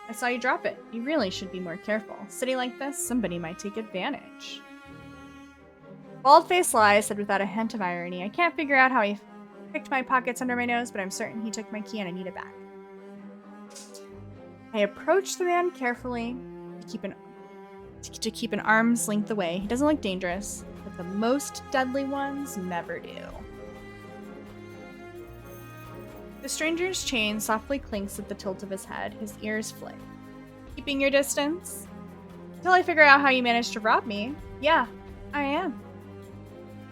I saw you drop it. You really should be more careful. Sitting like this, somebody might take advantage. Bald-faced lie said without a hint of irony. I can't figure out how he picked my pockets under my nose, but I'm certain he took my key and I need it back. I approach the man carefully to keep an arm's length away. He doesn't look dangerous, but the most deadly ones never do. The stranger's chain softly clinks at the tilt of his head. His ears flick. Keeping your distance? Until I figure out how you managed to rob me. Yeah, I am.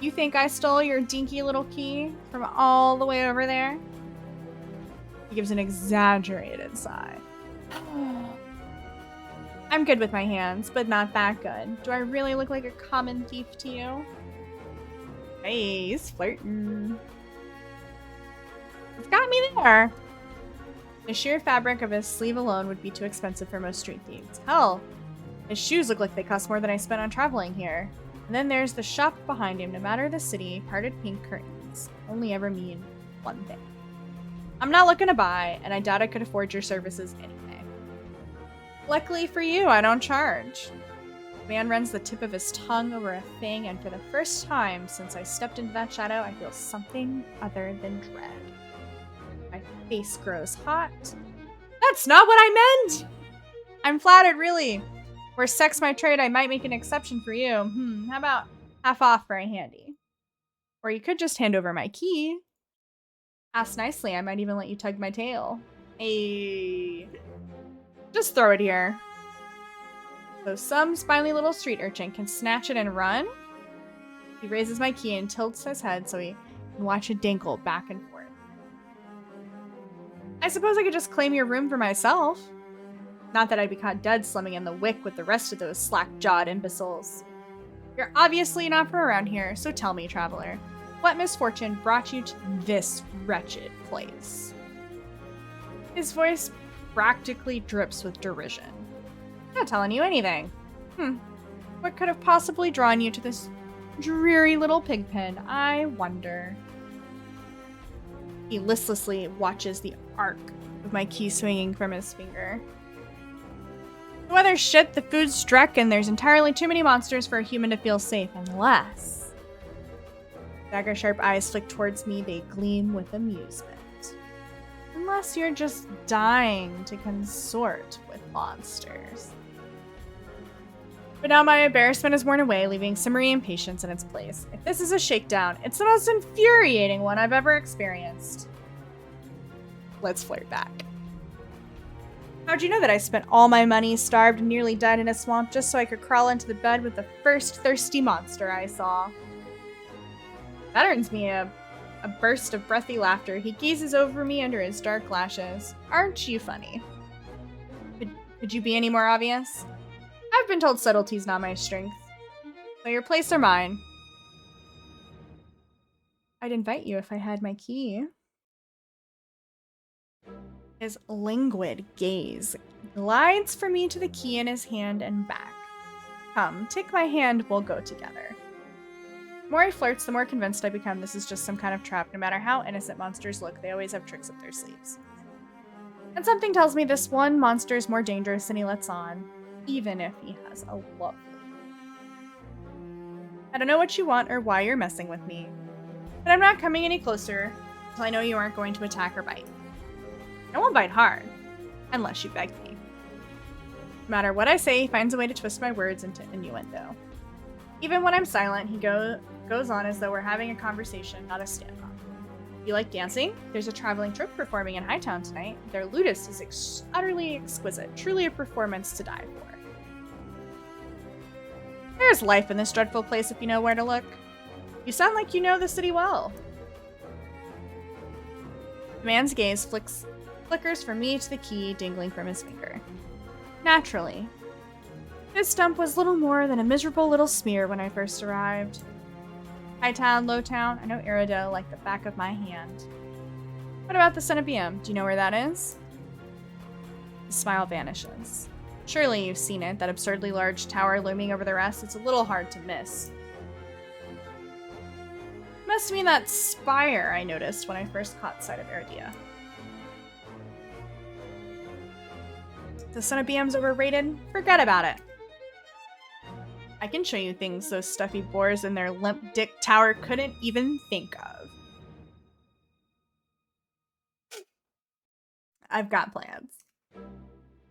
You think I stole your dinky little key from all the way over there? He gives an exaggerated sigh. I'm good with my hands, but not that good. Do I really look like a common thief to you? Hey, he's flirting. It's got me there. The sheer fabric of his sleeve alone would be too expensive for most street thieves. Hell, his shoes look like they cost more than I spent on traveling here. And then there's the shop behind him. No matter the city, parted pink curtains only ever mean one thing. I'm not looking to buy, and I doubt I could afford your services anyway. Luckily for you, I don't charge. The man runs the tip of his tongue over a thing, and for the first time since I stepped into that shadow, I feel something other than dread. My face grows hot. That's not what I meant! I'm flattered, really. Were sex my trade, I might make an exception for you. How about half off for a handy? Or you could just hand over my key. Ask nicely, I might even let you tug my tail. Hey. Just throw it here. So some spiny little street urchin can snatch it and run? He raises my key and tilts his head so he can watch it dangle back and forth. I suppose I could just claim your room for myself. Not that I'd be caught dead slumming in the wick with the rest of those slack-jawed imbeciles. You're obviously not from around here, so tell me, traveler, what misfortune brought you to this wretched place? His voice practically drips with derision. I'm not telling you anything. What could have possibly drawn you to this dreary little pig pen, I wonder. He listlessly watches the arc of my key swinging from his finger. The weather's shit, the food's dreck, and there's entirely too many monsters for a human to feel safe, unless... Dagger-sharp eyes flick towards me, they gleam with amusement. Unless you're just dying to consort with monsters. But now my embarrassment is worn away, leaving simmering impatience in its place. If this is a shakedown, it's the most infuriating one I've ever experienced. Let's flirt back. How'd you know that I spent all my money, starved, and nearly died in a swamp just so I could crawl into the bed with the first thirsty monster I saw? That earns me a burst of breathy laughter. He gazes over me under his dark lashes. Aren't you funny? Could you be any more obvious? I've been told subtlety's not my strength. So your place or mine? I'd invite you if I had my key. His languid gaze glides for me to the key in his hand and back. Come, take my hand, we'll go together. The more he flirts, the more convinced I become this is just some kind of trap. No matter how innocent monsters look, they always have tricks up their sleeves. And something tells me this one monster is more dangerous than he lets on, even if he has a lovely. I don't know what you want or why you're messing with me, but I'm not coming any closer until I know you aren't going to attack or bite. I won't bite hard, unless you beg me. No matter what I say, he finds a way to twist my words into innuendo. Even when I'm silent, he goes on as though we're having a conversation, not a standoff. You like dancing? There's a traveling troupe performing in Hightown tonight. Their lutist is utterly exquisite, truly a performance to die for. There's life in this dreadful place if you know where to look. You sound like you know the city well. The man's gaze flickers from me to the key dangling from his finger. Naturally. This stump was little more than a miserable little smear when I first arrived. Hightown, Lowtown, I know Eridia like the back of my hand. What about the Cenobium? Do you know where that is? The smile vanishes. Surely you've seen it, that absurdly large tower looming over the rest. It's a little hard to miss. Must mean that spire I noticed when I first caught sight of Eridia. The Cenobium's overrated? Forget about it. I can show you things those stuffy boars in their limp dick tower couldn't even think of. I've got plans.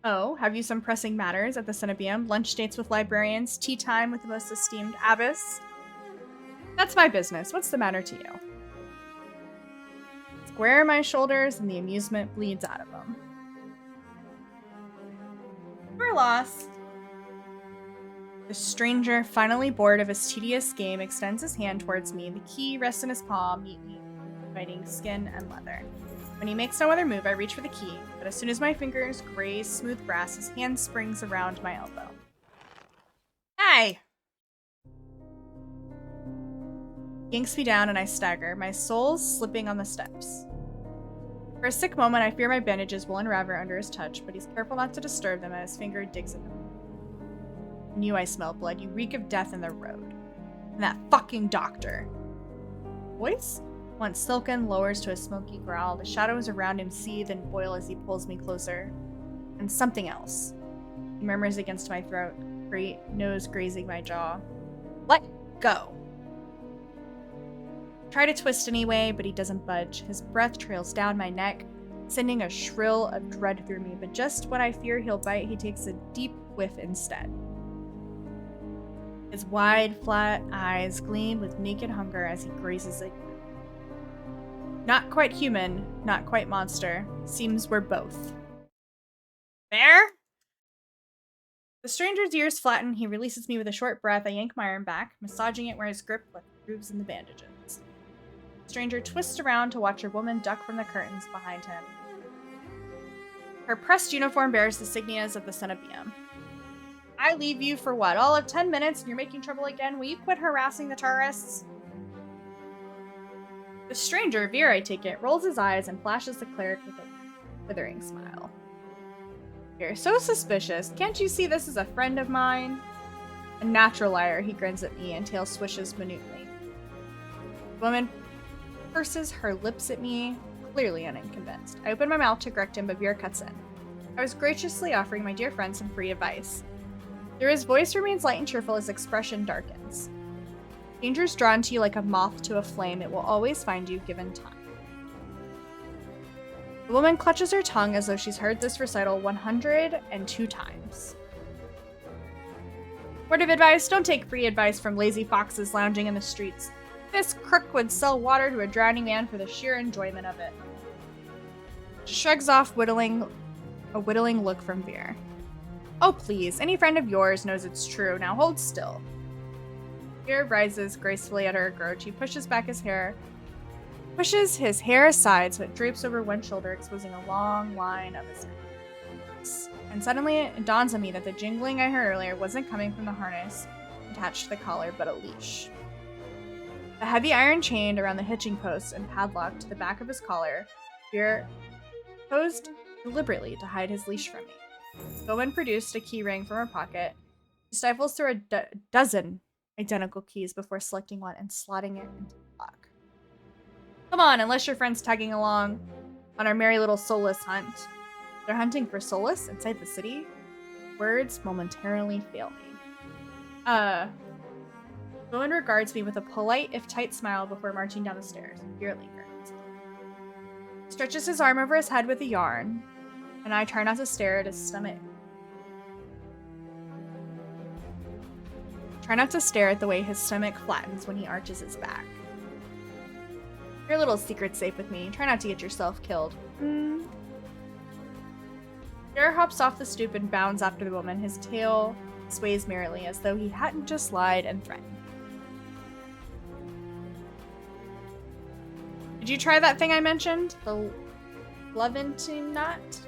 Oh, have you some pressing matters at the Cenobium? Lunch dates with librarians? Tea time with the most esteemed abbess? That's my business. What's the matter to you? Square my shoulders and the amusement bleeds out of them. Your loss. The stranger, finally bored of his tedious game, extends his hand towards me. The key rests in his palm, neatly inviting skin and leather. When he makes no other move, I reach for the key, but as soon as my fingers graze smooth brass, his hand springs around my elbow. Hey! He yanks me down and I stagger, my soul slipping on the steps. For a sick moment, I fear my bandages will unravel under his touch, but he's careful not to disturb them as his finger digs at them. I knew I smelled blood. You reek of death in the road. And that fucking doctor. Voice? Once silken, lowers to a smoky growl. The shadows around him seethe and boil as he pulls me closer. And something else. He murmurs against my throat, great nose grazing my jaw. Let go. Try to twist anyway, but he doesn't budge. His breath trails down my neck, sending a shrill of dread through me. But just when I fear he'll bite, he takes a deep whiff instead. His wide, flat eyes gleam with naked hunger as he grazes it. Not quite human, not quite monster. Seems we're both. There? The stranger's ears flatten. He releases me with a short breath. I yank my arm back, massaging it where his grip left grooves in the bandages. The stranger twists around to watch a woman duck from the curtains behind him. Her pressed uniform bears the signias of the Cenobium. I leave you for what, all of 10 minutes and you're making trouble again? Will you quit harassing the tourists? The stranger, Veer I take it, rolls his eyes and flashes the cleric with a withering smile. You're so suspicious. Can't you see this is a friend of mine? A natural liar, he grins at me and tail swishes minutely. The woman purses her lips at me, clearly unconvinced. I open my mouth to correct him, but Veer cuts in. I was graciously offering my dear friend some free advice. Though his voice remains light and cheerful, his expression darkens. Danger's drawn to you like a moth to a flame. It will always find you given time. The woman clutches her tongue as though she's heard this recital 102 times. Word of advice, don't take free advice from lazy foxes lounging in the streets. This crook would sell water to a drowning man for the sheer enjoyment of it. She shrugs off a whittling look from Veer. Oh please, any friend of yours knows it's true. Now hold still. Veer rises gracefully at her approach. He pushes his hair aside so it drapes over one shoulder, exposing a long line of his neck. And suddenly it dawns on me that the jingling I heard earlier wasn't coming from the harness attached to the collar, but a leash. The heavy iron chain around the hitching post and padlock to the back of his collar, Veer posed deliberately to hide his leash from me. The woman produced a key ring from her pocket. She stifles through a dozen identical keys before selecting one and slotting it into the lock. Come on, unless your friend's tagging along on our merry little soulless hunt. They're hunting for solace inside the city? Words momentarily fail me. Bowen regards me with a polite, if tight, smile before marching down the stairs. Fear lingers. Stretches his arm over his head with a yarn, and I try not to stare at his stomach. Try not to stare at the way his stomach flattens when he arches his back. Your little secret's safe with me. Try not to get yourself killed. Bear hops off the stoop and bounds after the woman. His tail sways merrily as though he hadn't just lied and threatened. Did you try that thing I mentioned? The Leventin nut?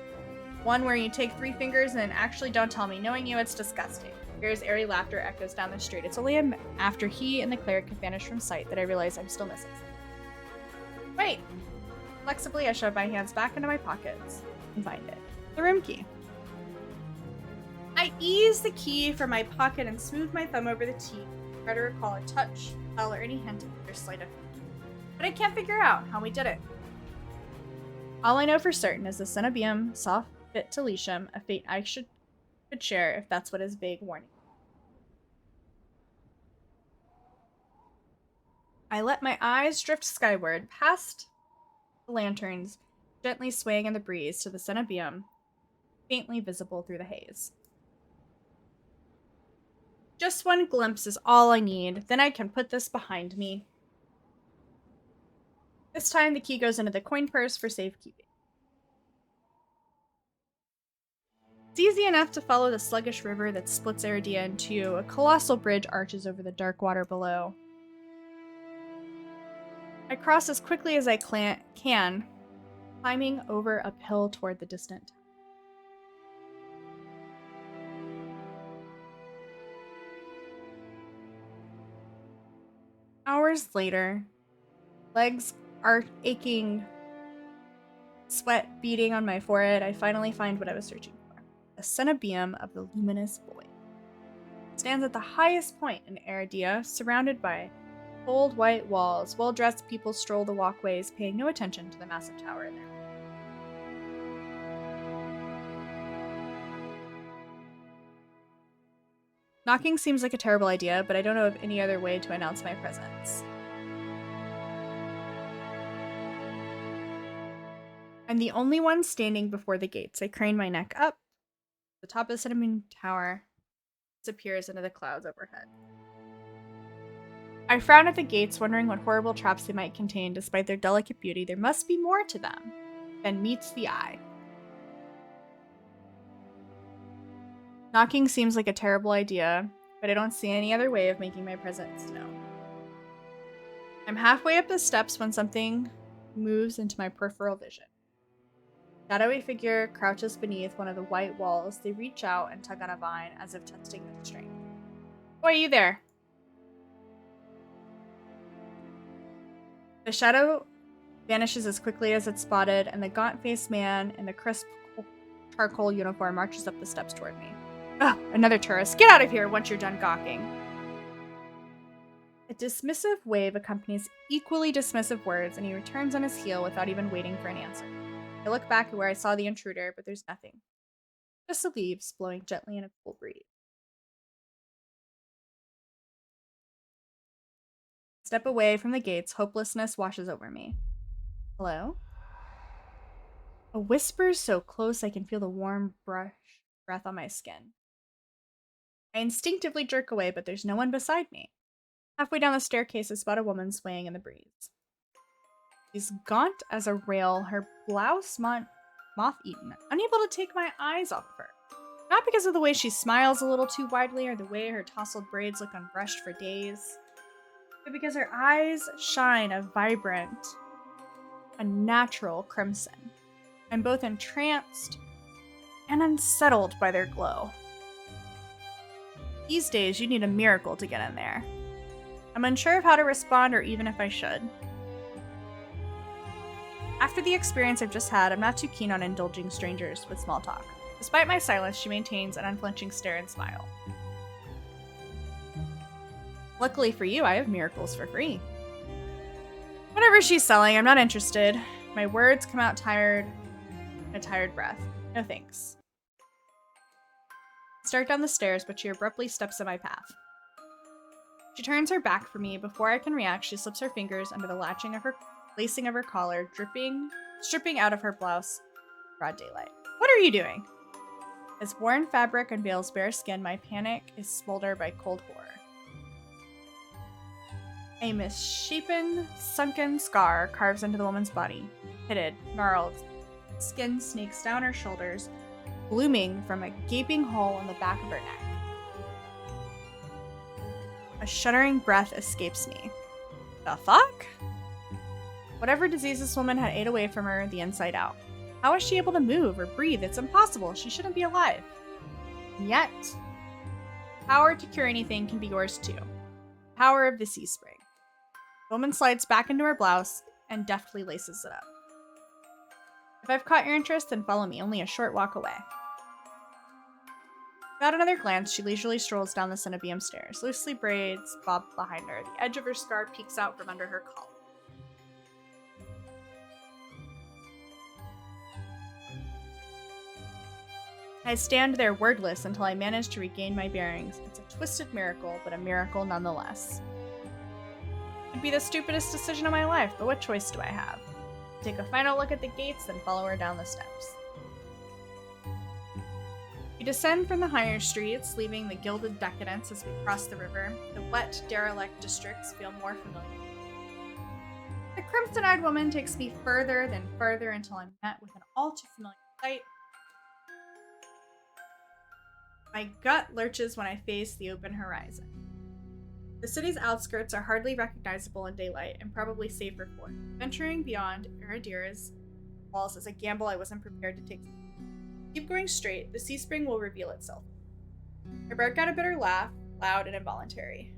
One where you take 3 fingers and actually don't tell me. Knowing you, it's disgusting. Bear's airy laughter echoes down the street. It's only after he and the cleric have vanished from sight that I realize I'm still missing something. Wait! Flexibly, I shove my hands back into my pockets and find it. The room key. I ease the key from my pocket and smooth my thumb over the teeth. Try to recall a touch, smell, or any hint of their sleight of hand. But I can't figure out how we did it. All I know for certain is the Cenobium saw fit to leash him, a fate I could share if that's what his vague warning. I let my eyes drift skyward, past the lanterns, gently swaying in the breeze to the Cenobium, faintly visible through the haze. Just one glimpse is all I need, then I can put this behind me. This time the key goes into the coin purse for safekeeping. It's easy enough to follow the sluggish river that splits Eridia in two. A colossal bridge arches over the dark water below. I cross as quickly as I can, climbing over uphill toward the distant. Hours later, legs are aching, sweat beading on my forehead, I finally find what I was searching for. The Cenobium of the Luminous Void. It stands at the highest point in Eridia, surrounded by cold white walls. Well-dressed people stroll the walkways, paying no attention to the massive tower in there. Knocking seems like a terrible idea, but I don't know of any other way to announce my presence. I'm the only one standing before the gates. I crane my neck up. The top of the Cinnamon Tower disappears into the clouds overhead. I frown at the gates, wondering what horrible traps they might contain. Despite their delicate beauty, there must be more to them than meets the eye. Knocking seems like a terrible idea, but I don't see any other way of making my presence known. I'm halfway up the steps when something moves into my peripheral vision. A shadowy figure crouches beneath one of the white walls. They reach out and tug on a vine as if testing its strength. Why are you there? The shadow vanishes as quickly as it's spotted, and the gaunt-faced man in the crisp charcoal uniform marches up the steps toward me. Ugh, another tourist. Get out of here once you're done gawking. A dismissive wave accompanies equally dismissive words, and he returns on his heel without even waiting for an answer. I look back at where I saw the intruder, but there's nothing. Just the leaves blowing gently in a cool breeze. Step away from the gates, hopelessness washes over me. Hello? A whisper so close I can feel the warm breath on my skin. I instinctively jerk away, but there's no one beside me. Halfway down the staircase, I spot a woman swaying in the breeze. She's gaunt as a rail, her blouse moth-eaten, unable to take my eyes off of her. Not because of the way she smiles a little too widely or the way her tousled braids look unbrushed for days, but because her eyes shine a vibrant, unnatural crimson. I'm both entranced and unsettled by their glow. These days, you need a miracle to get in there. I'm unsure of how to respond or even if I should. After the experience I've just had, I'm not too keen on indulging strangers with small talk. Despite my silence, she maintains an unflinching stare and smile. Luckily for you, I have miracles for free. Whatever she's selling, I'm not interested. My words come out tired, a tired breath. No thanks. I start down the stairs, but she abruptly steps in my path. She turns her back from me. Before I can react, she slips her fingers under the lacing of her collar, stripping out of her blouse. Broad daylight. What are you doing? As worn fabric unveils bare skin, my panic is smoldered by cold horror. A misshapen, sunken scar carves into the woman's body. Pitted, gnarled, skin snakes down her shoulders, blooming from a gaping hole in the back of her neck. A shuddering breath escapes me. The fuck? Whatever disease this woman had ate away from her, the inside out. How is she able to move or breathe? It's impossible. She shouldn't be alive. And yet, power to cure anything can be yours too. Power of the sea spring. The woman slides back into her blouse and deftly laces it up. If I've caught your interest, then follow me, only a short walk away. Without another glance, she leisurely strolls down the Cenobium stairs. Loosely braids bob behind her. The edge of her scarf peeks out from under her collar. I stand there wordless until I manage to regain my bearings. It's a twisted miracle, but a miracle nonetheless. It'd be the stupidest decision of my life, but what choice do I have? Take a final look at the gates, then follow her down the steps. We descend from the higher streets, leaving the gilded decadence as we cross the river. The wet, derelict districts feel more familiar. The crimson-eyed woman takes me further, then further until I'm met with an all too familiar sight. My gut lurches when I face the open horizon. The city's outskirts are hardly recognizable in daylight and probably safer for me. Venturing beyond Eridia's walls is a gamble I wasn't prepared to take. Keep going straight, the sea spring will reveal itself. I bark out a bitter laugh, loud and involuntary.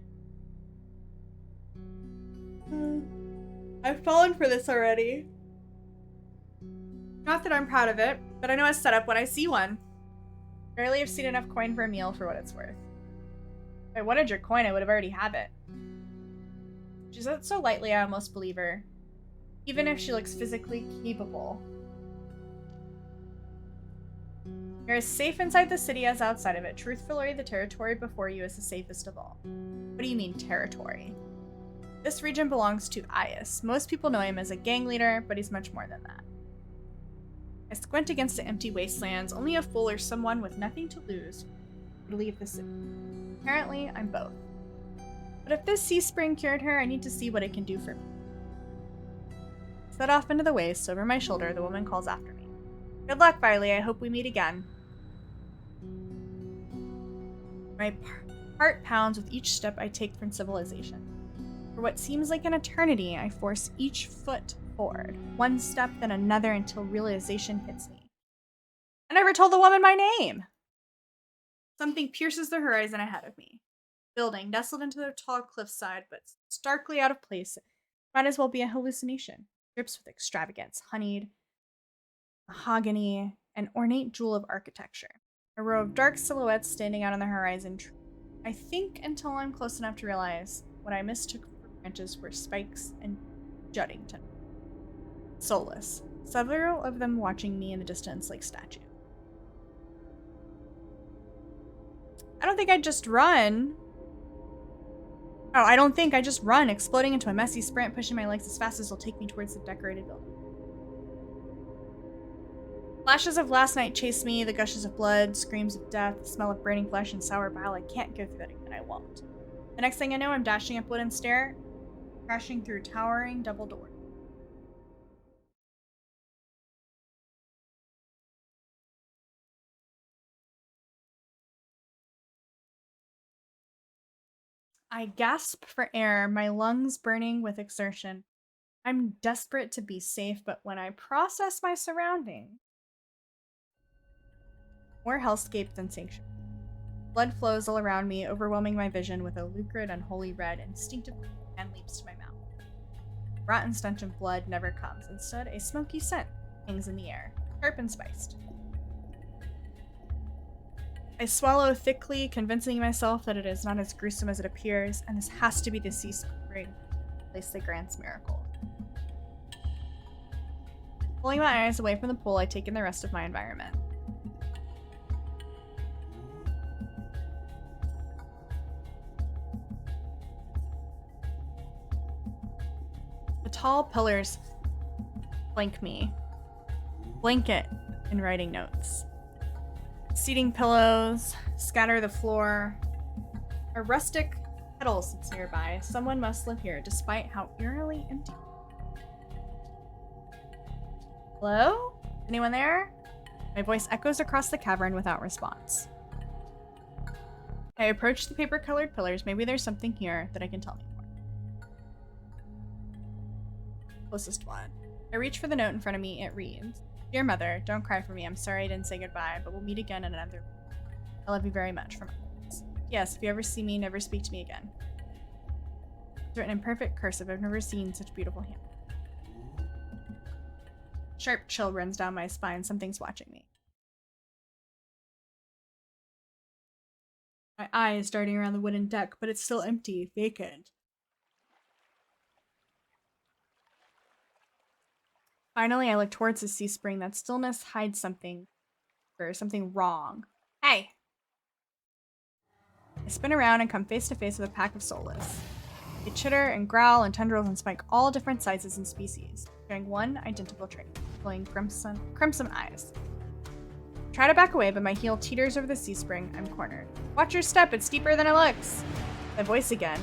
I've fallen for this already. Not that I'm proud of it, but I know a setup when I see one. Rarely have seen enough coin for a meal for what it's worth. If I wanted your coin, I would have already have it. She said it so lightly I almost believe her, even if she looks physically capable. You're as safe inside the city as outside of it. Truthfully, the territory before you is the safest of all. What do you mean, territory? This region belongs to IS. Most people know him as a gang leader, but he's much more than that. I squint against the empty wastelands. Only a fool or someone with nothing to lose would leave the city. Apparently, I'm both. But if this sea spring cured her, I need to see what it can do for me. Set off into the waste. Over my shoulder, the woman calls after me. Good luck, Viley. I hope we meet again. My heart pounds with each step I take from civilization. For what seems like an eternity, I force each foot forward, one step then another until realization hits me. I never told the woman my name! Something pierces the horizon ahead of me. Building, nestled into the tall cliffside, but starkly out of place, might as well be a hallucination. Drips with extravagance, honeyed, mahogany, an ornate jewel of architecture. A row of dark silhouettes standing out on the horizon. I think until I'm close enough to realize what I mistook for branches were spikes and jutting timbers. Soulless, several of them watching me in the distance like statues. I don't think I'd just run. Oh, I don't think I just run, exploding into a messy sprint, pushing my legs as fast as it'll take me towards the decorated building. Flashes of last night chase me, the gushes of blood, screams of death, the smell of burning flesh and sour bile. I can't go through that again, I won't. The next thing I know, I'm dashing up wooden stair, crashing through towering double doors. I gasp for air, my lungs burning with exertion. I'm desperate to be safe, but when I process my surroundings, more hellscape than sanctuary. Blood flows all around me, overwhelming my vision with a lucrid, unholy red. Instinctively, a hand leaps to my mouth. The rotten stench of blood never comes. Instead, a smoky scent hangs in the air, sharp and spiced. I swallow thickly, convincing myself that it is not as gruesome as it appears, and this has to be the sea spring place that grants miracle. Pulling my eyes away from the pool, I take in the rest of my environment. The tall pillars flank me. Blanket in writing notes. Seating pillows scatter the floor. A rustic kettle sits nearby. Someone must live here, despite how eerily empty. Hello? Anyone there? My voice echoes across the cavern without response. I approach the paper-colored pillars. Maybe there's something here that I can tell me more. Closest one. I reach for the note in front of me. It reads, "Dear Mother, don't cry for me. I'm sorry I didn't say goodbye, but we'll meet again in another week. I love you very much. From Alex. Yes, if you ever see me, never speak to me again." It's written in perfect cursive. I've never seen such beautiful handwriting. Sharp chill runs down my spine. Something's watching me. My eye is darting around the wooden deck, but it's still empty, vacant. Finally, I look towards the sea spring. That stillness hides something, or something wrong. Hey! I spin around and come face to face with a pack of soulless. They chitter and growl and tendrils and spike all different sizes and species, sharing one identical trait, glowing crimson eyes. I try to back away, but my heel teeters over the sea spring. I'm cornered. Watch your step, it's deeper than it looks. My voice again.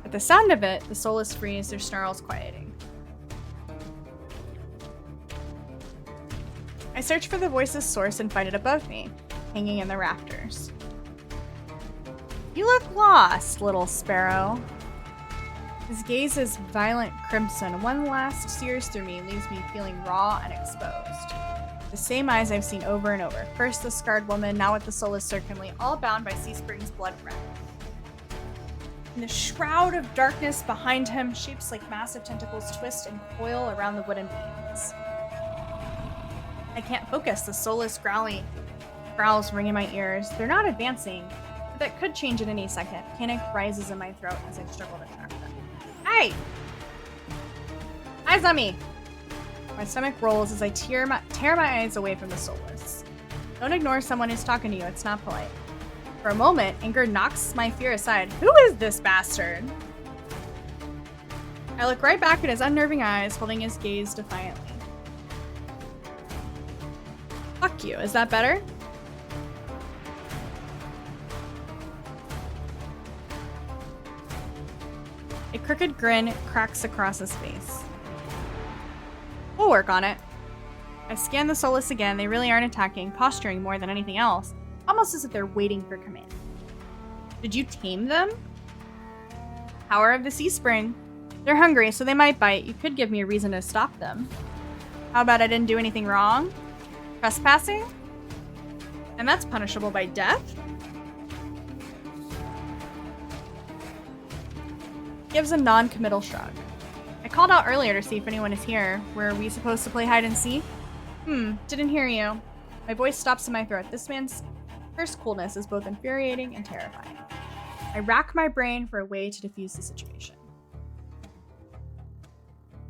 At the sound of it, the soulless freeze, their snarls quieting. I search for the voice's source and find it above me, hanging in the rafters. You look lost, little sparrow. His gaze is violent crimson. One last sears through me, leaves me feeling raw and exposed. The same eyes I've seen over and over. First the scarred woman, now with the soulless certainly, all bound by Sea Spring's blood red. In the shroud of darkness behind him, shapes like massive tentacles twist and coil around the wooden beams. I can't focus. The soulless growls ring in my ears. They're not advancing, but that could change at any second. Panic rises in my throat as I struggle to track them. Hey! Eyes on me! My stomach rolls as I tear my eyes away from the soulless. Don't ignore someone who's talking to you. It's not polite. For a moment, anger knocks my fear aside. Who is this bastard? I look right back at his unnerving eyes, holding his gaze defiantly. Fuck you. Is that better? A crooked grin cracks across his face. We'll work on it. I scan the soulless again. They really aren't attacking, posturing more than anything else, almost as if they're waiting for command. Did you tame them? Power of the Sea Spring. They're hungry, so they might bite. You could give me a reason to stop them. How about I didn't do anything wrong? Trespassing? And that's punishable by death? Gives a non-committal shrug. I called out earlier to see if anyone is here. Were we supposed to play hide and seek? Didn't hear you. My voice stops in my throat. This man's first coolness is both infuriating and terrifying. I rack my brain for a way to defuse the situation.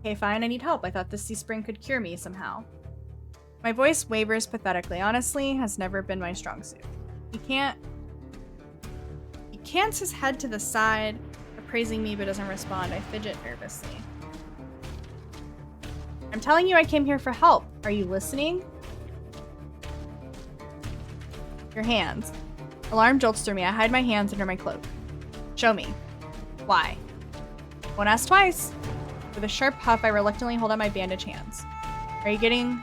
Okay, fine, I need help. I thought this sea spring could cure me somehow. My voice wavers pathetically. Honestly, has never been my strong suit. He cants his head to the side, appraising me but doesn't respond. I fidget nervously. I'm telling you I came here for help. Are you listening? Your hands. Alarm jolts through me. I hide my hands under my cloak. Show me. Why? Won't ask twice. With a sharp huff, I reluctantly hold out my bandaged hands. Are you getting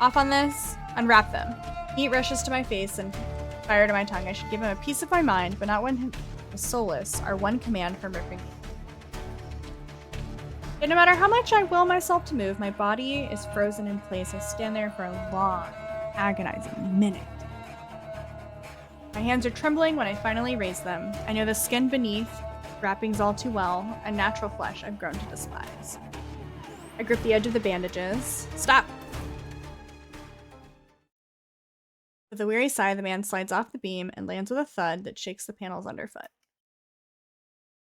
off on this? Unwrap them. Heat rushes to my face and fire to my tongue. I should give him a piece of my mind, but not when the soulless are one command from ripping me. And no matter how much I will myself to move, my body is frozen in place. I stand there for a long, agonizing minute. My hands are trembling when I finally raise them. I know the skin beneath, wrappings all too well, and natural flesh I've grown to despise. I grip the edge of the bandages. Stop! With a weary sigh, the man slides off the beam and lands with a thud that shakes the panels underfoot.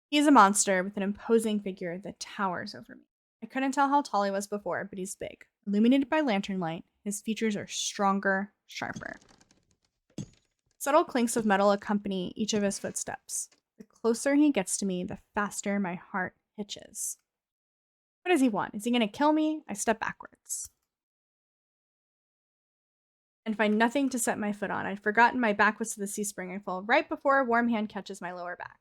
He's a monster with an imposing figure that towers over me. I couldn't tell how tall he was before, but he's big. Illuminated by lantern light, his features are stronger, sharper. Subtle clinks of metal accompany each of his footsteps. The closer he gets to me, the faster my heart hitches. What does he want? Is he going to kill me? I step backwards and find nothing to set my foot on. I'd forgotten my back was to the sea spring and fall right before a warm hand catches my lower back.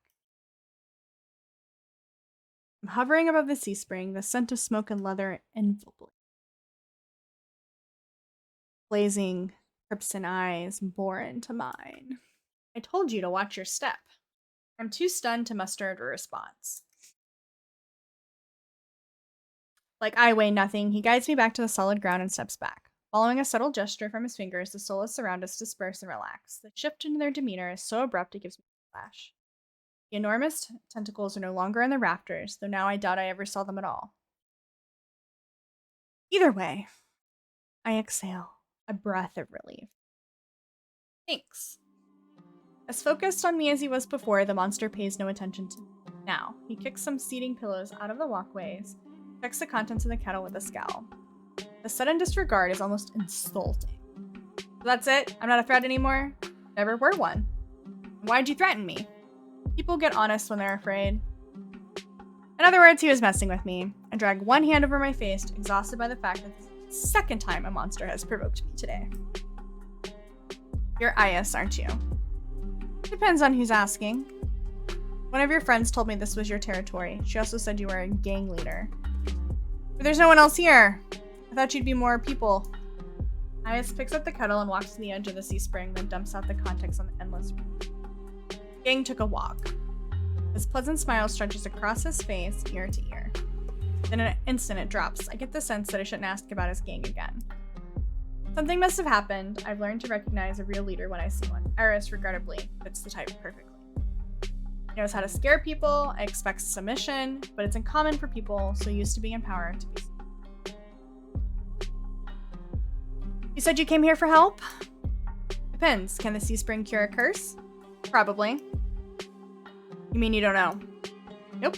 I'm hovering above the sea spring, the scent of smoke and leather enveloping. Blazing crimson eyes bore into mine. I told you to watch your step. I'm too stunned to muster a response. Like I weigh nothing, he guides me back to the solid ground and steps back. Following a subtle gesture from his fingers, the soulless around us disperse and relax. The shift in their demeanor is so abrupt it gives me a flash. The enormous tentacles are no longer in the rafters, though now I doubt I ever saw them at all. Either way, I exhale, a breath of relief. Thanks. As focused on me as he was before, the monster pays no attention to me. Now, he kicks some seating pillows out of the walkways, checks the contents of the kettle with a scowl. The sudden disregard is almost insulting. So that's it? I'm not a threat anymore? Never were one. Why'd you threaten me? People get honest when they're afraid. In other words, he was messing with me. I drag one hand over my face, exhausted by the fact that this is the second time a monster has provoked me today. You're IS, aren't you? Depends on who's asking. One of your friends told me this was your territory. She also said you were a gang leader. But there's no one else here. I thought you'd be more people. IS picks up the kettle and walks to the edge of the sea spring, then dumps out the contents on the endless room. Gang took a walk. His pleasant smile stretches across his face, ear to ear. Then in an instant it drops. I get the sense that I shouldn't ask about his gang again. Something must have happened. I've learned to recognize a real leader when I see one. Iris, regrettably, fits the type perfectly. He knows how to scare people, I expect submission, but it's uncommon for people so used to being in power to be. You said you came here for help? Depends. Can the sea spring cure a curse? Probably. You mean you don't know? Nope.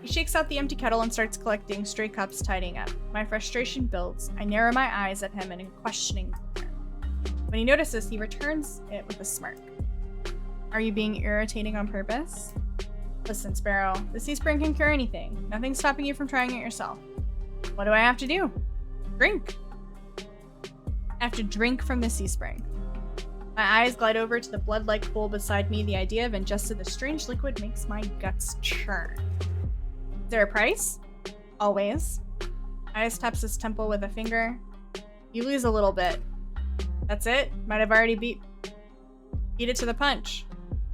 He shakes out the empty kettle and starts collecting stray cups, tidying up. My frustration builds. I narrow my eyes at him in a questioning glare. When he notices, he returns it with a smirk. Are you being irritating on purpose? Listen, Sparrow, the sea spring can cure anything. Nothing's stopping you from trying it yourself. What do I have to do? Drink. I have to drink from the sea spring. My eyes glide over to the blood-like pool beside me. The idea of ingesting the strange liquid makes my guts churn. Is there a price? Always. Iris taps his temple with a finger. You lose a little bit. That's it? Might have already beat it to the punch.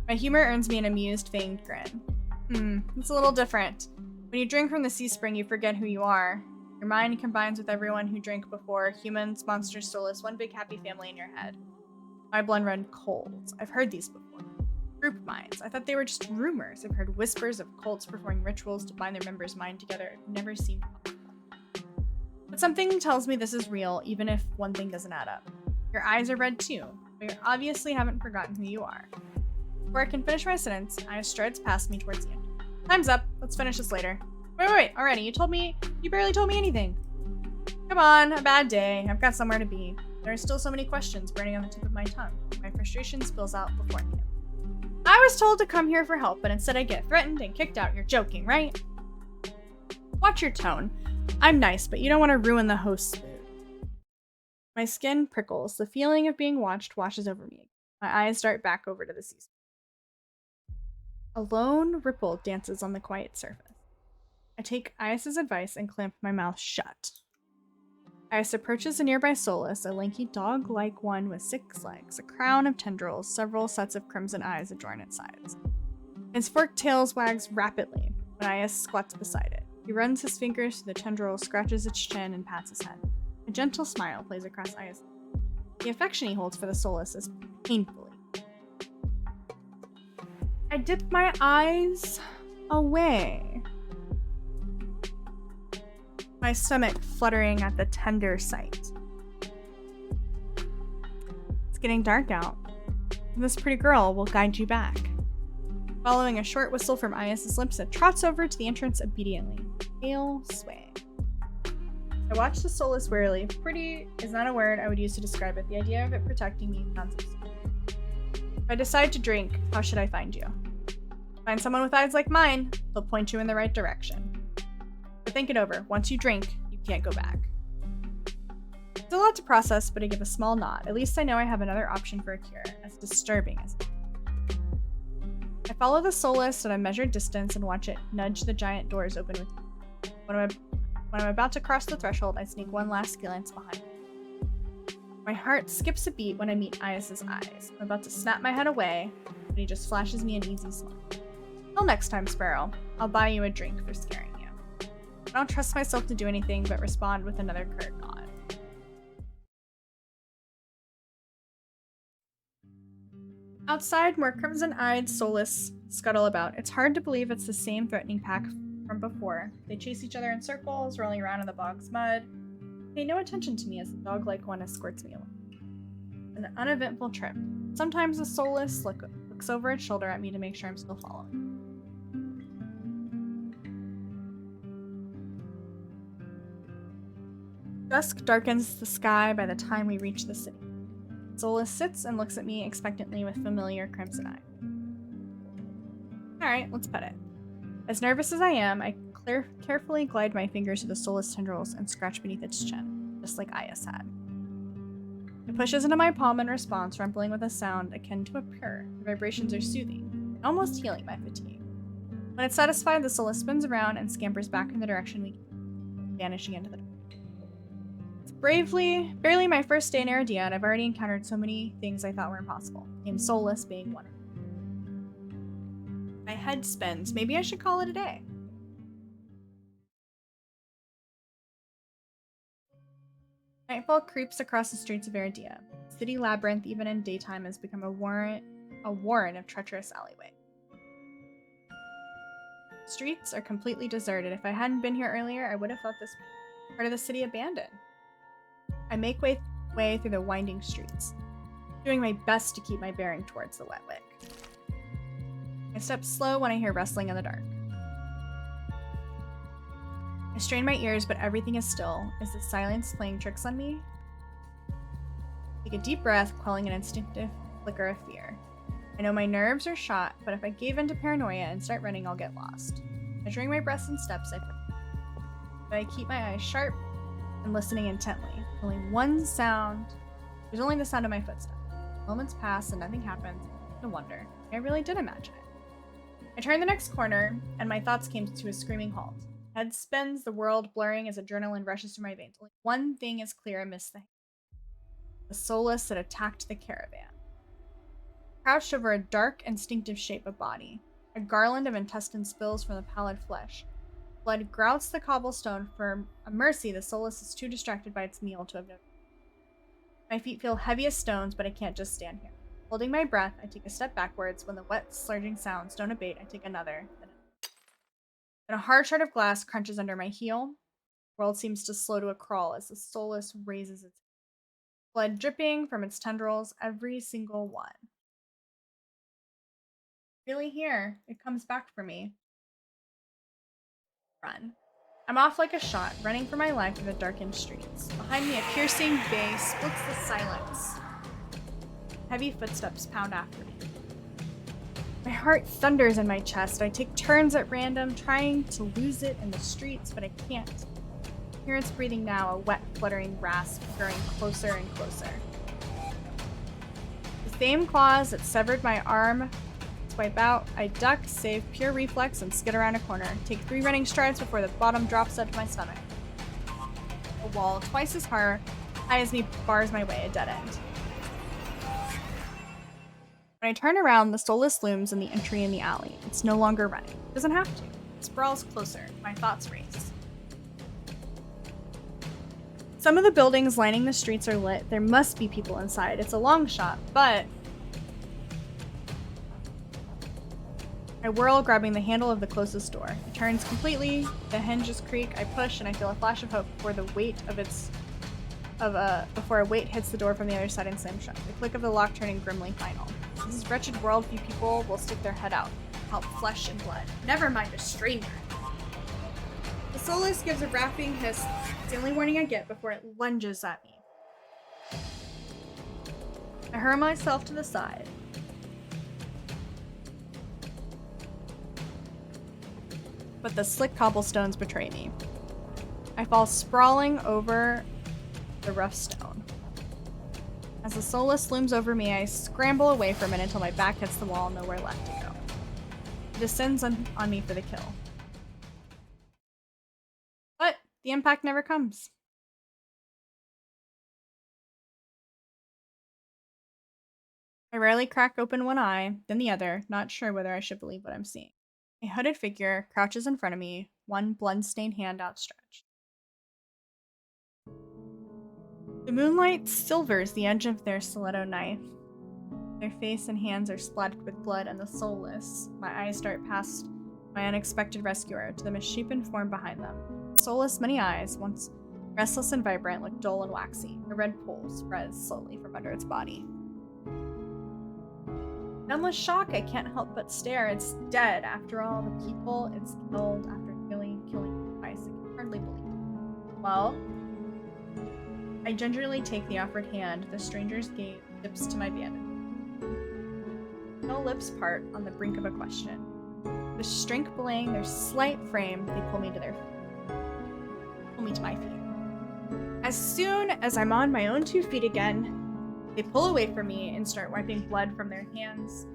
My humor earns me an amused, feigned grin. It's a little different. When you drink from the sea spring, you forget who you are. Your mind combines with everyone who drank before. Humans, monsters, soulless, one big happy family in your head. My blood run cold. I've heard these before. Group minds. I thought they were just rumors. I've heard whispers of cults performing rituals to bind their members' mind together. It never seemed possible. But something tells me this is real, even if one thing doesn't add up. Your eyes are red too, but you obviously haven't forgotten who you are. Before I can finish my sentence, Iris strides past me towards the end. Time's up. Let's finish this later. Wait, already. You barely told me anything. Come on, a bad day. I've got somewhere to be. There are still so many questions burning on the tip of my tongue. My frustration spills out before him. I was told to come here for help, but instead I get threatened and kicked out. You're joking, right? Watch your tone. I'm nice, but you don't want to ruin the host's mood. My skin prickles. The feeling of being watched washes over me. My eyes dart back over to the sea. A lone ripple dances on the quiet surface. I take Iris' advice and clamp my mouth shut. Iris approaches a nearby soulless, a lanky dog-like one with 6 legs, a crown of tendrils, several sets of crimson eyes adjoin its sides. Its forked tail wags rapidly when Iris squats beside it. He runs his fingers through the tendril, scratches its chin, and pats his head. A gentle smile plays across Iris. The affection he holds for the soulless is painfully. I dip my eyes away. My stomach fluttering at the tender sight. getting dark out. This pretty girl will guide you back. Following a short whistle from IS's lips, it trots over to the entrance obediently. Pale sway. I watch the soulless warily. Pretty is not a word I would use to describe it. The idea of it protecting me sounds absurd. If I decide to drink, how should I find you? Find someone with eyes like mine, they'll point you in the right direction. But think it over. Once you drink, you can't go back. It's a lot to process, but I give a small nod. At least I know I have another option for a cure, as disturbing as it is. I follow the soulless at a measured distance and watch it nudge the giant doors open with me. When I'm about to cross the threshold, I sneak one last glance behind me. My heart skips a beat when I meet IS's eyes. I'm about to snap my head away, but he just flashes me an easy smile. Till next time, Sparrow. I'll buy you a drink for scaring you. I don't trust myself to do anything but respond with another curt nod. Outside, more crimson-eyed, soulless scuttle about. It's hard to believe it's the same threatening pack from before. They chase each other in circles, rolling around in the bog's mud. They pay no attention to me as the dog-like one escorts me along. An uneventful trip. Sometimes the soulless looks over its shoulder at me to make sure I'm still following. Dusk darkens the sky by the time we reach the city. Soulless sits and looks at me expectantly with familiar crimson eye. Alright, let's pet it. As nervous as I am, I carefully glide my fingers through the soulless tendrils and scratch beneath its chin, just like IS had. It pushes into my palm in response, rumpling with a sound akin to a purr. The vibrations are soothing, almost healing my fatigue. When it's satisfied, the soulless spins around and scampers back in the direction we came, vanishing into the dark. It's barely my first day in Eridia, and I've already encountered so many things I thought were impossible, named soulless being one of them. My head spins. Maybe I should call it a day. Nightfall creeps across the streets of Eridia. The city labyrinth, even in daytime, has become a warren of treacherous alleyways. Streets are completely deserted. If I hadn't been here earlier, I would have thought this part of the city abandoned. I make way through the winding streets, doing my best to keep my bearing towards the wet wick. I step slow when I hear rustling in the dark. I strain my ears, but everything is still. Is the silence playing tricks on me? Take a deep breath, quelling an instinctive flicker of fear. I know my nerves are shot, but if I gave in to paranoia and start running, I'll get lost. Measuring my breaths and steps, I keep my eyes sharp and listening intently. Only one sound. There's only the sound of my footsteps. Moments pass and nothing happens. No wonder. I really did imagine it. I turn the next corner, and my thoughts came to a screaming halt. Head spins, the world blurring as adrenaline rushes through my veins. Only one thing is clear amidst the soulless that attacked the caravan. Crouched over a dark, instinctive shape of body. A garland of intestine spills from the pallid flesh. Blood grouts the cobblestone. For a mercy, the soulless is too distracted by its meal to have noticed. My feet feel heavy as stones, but I can't just stand here. Holding my breath, I take a step backwards. When the wet, slurging sounds don't abate, I take another. Then a hard shard of glass crunches under my heel. The world seems to slow to a crawl as the soulless raises its head. Blood dripping from its tendrils, every single one. Really here, it comes back for me. Run. I'm off like a shot, running for my life through the darkened streets. Behind me, a piercing bay splits the silence. Heavy footsteps pound after me. My heart thunders in my chest. I take turns at random, trying to lose it in the streets, but I can't. I hear its breathing now, a wet, fluttering rasp, growing closer and closer. The same claws that severed my arm swipe out. I duck, save pure reflex, and skid around a corner. Take 3 running strides before the bottom drops up to my stomach. A wall twice as high as me bars my way, a dead end. When I turn around, the soulless looms in the entry in the alley. It's no longer running. It doesn't have to. It sprawls closer. My thoughts race. Some of the buildings lining the streets are lit. There must be people inside. It's a long shot, but I whirl, grabbing the handle of the closest door. It turns completely, the hinges creak, I push, and I feel a flash of hope before the weight of its before a weight hits the door from the other side and slams shut. The click of the lock turning grimly final. This wretched world, few people will stick their head out, help flesh and blood. Never mind a stranger. The soulless gives a rapping hiss. It's the only warning I get before it lunges at me. I hurl myself to the side. But the slick cobblestones betray me. I fall sprawling over the rough stone. As the soulless looms over me, I scramble away from it until my back hits the wall and nowhere left to go. It descends on me for the kill. But the impact never comes. I rarely crack open one eye, then the other, not sure whether I should believe what I'm seeing. A hooded figure crouches in front of me, one blood-stained hand outstretched. The moonlight silvers the edge of their stiletto knife. Their face and hands are splattered with blood, and the soulless. My eyes dart past my unexpected rescuer to the misshapen form behind them. The soulless many eyes, once restless and vibrant, look dull and waxy. A red pool spreads slowly from under its body. In endless shock, I can't help but stare. It's dead. After all, the people it's killed after killing twice. I can hardly believe it. Well, I gingerly take the offered hand. The stranger's gaze dips to my bandage. No lips part on the brink of a question. The strength belaying their slight frame, they pull me to their feet. Pull me to my feet. As soon as I'm on my own 2 feet again, they pull away from me and start wiping blood from their hands.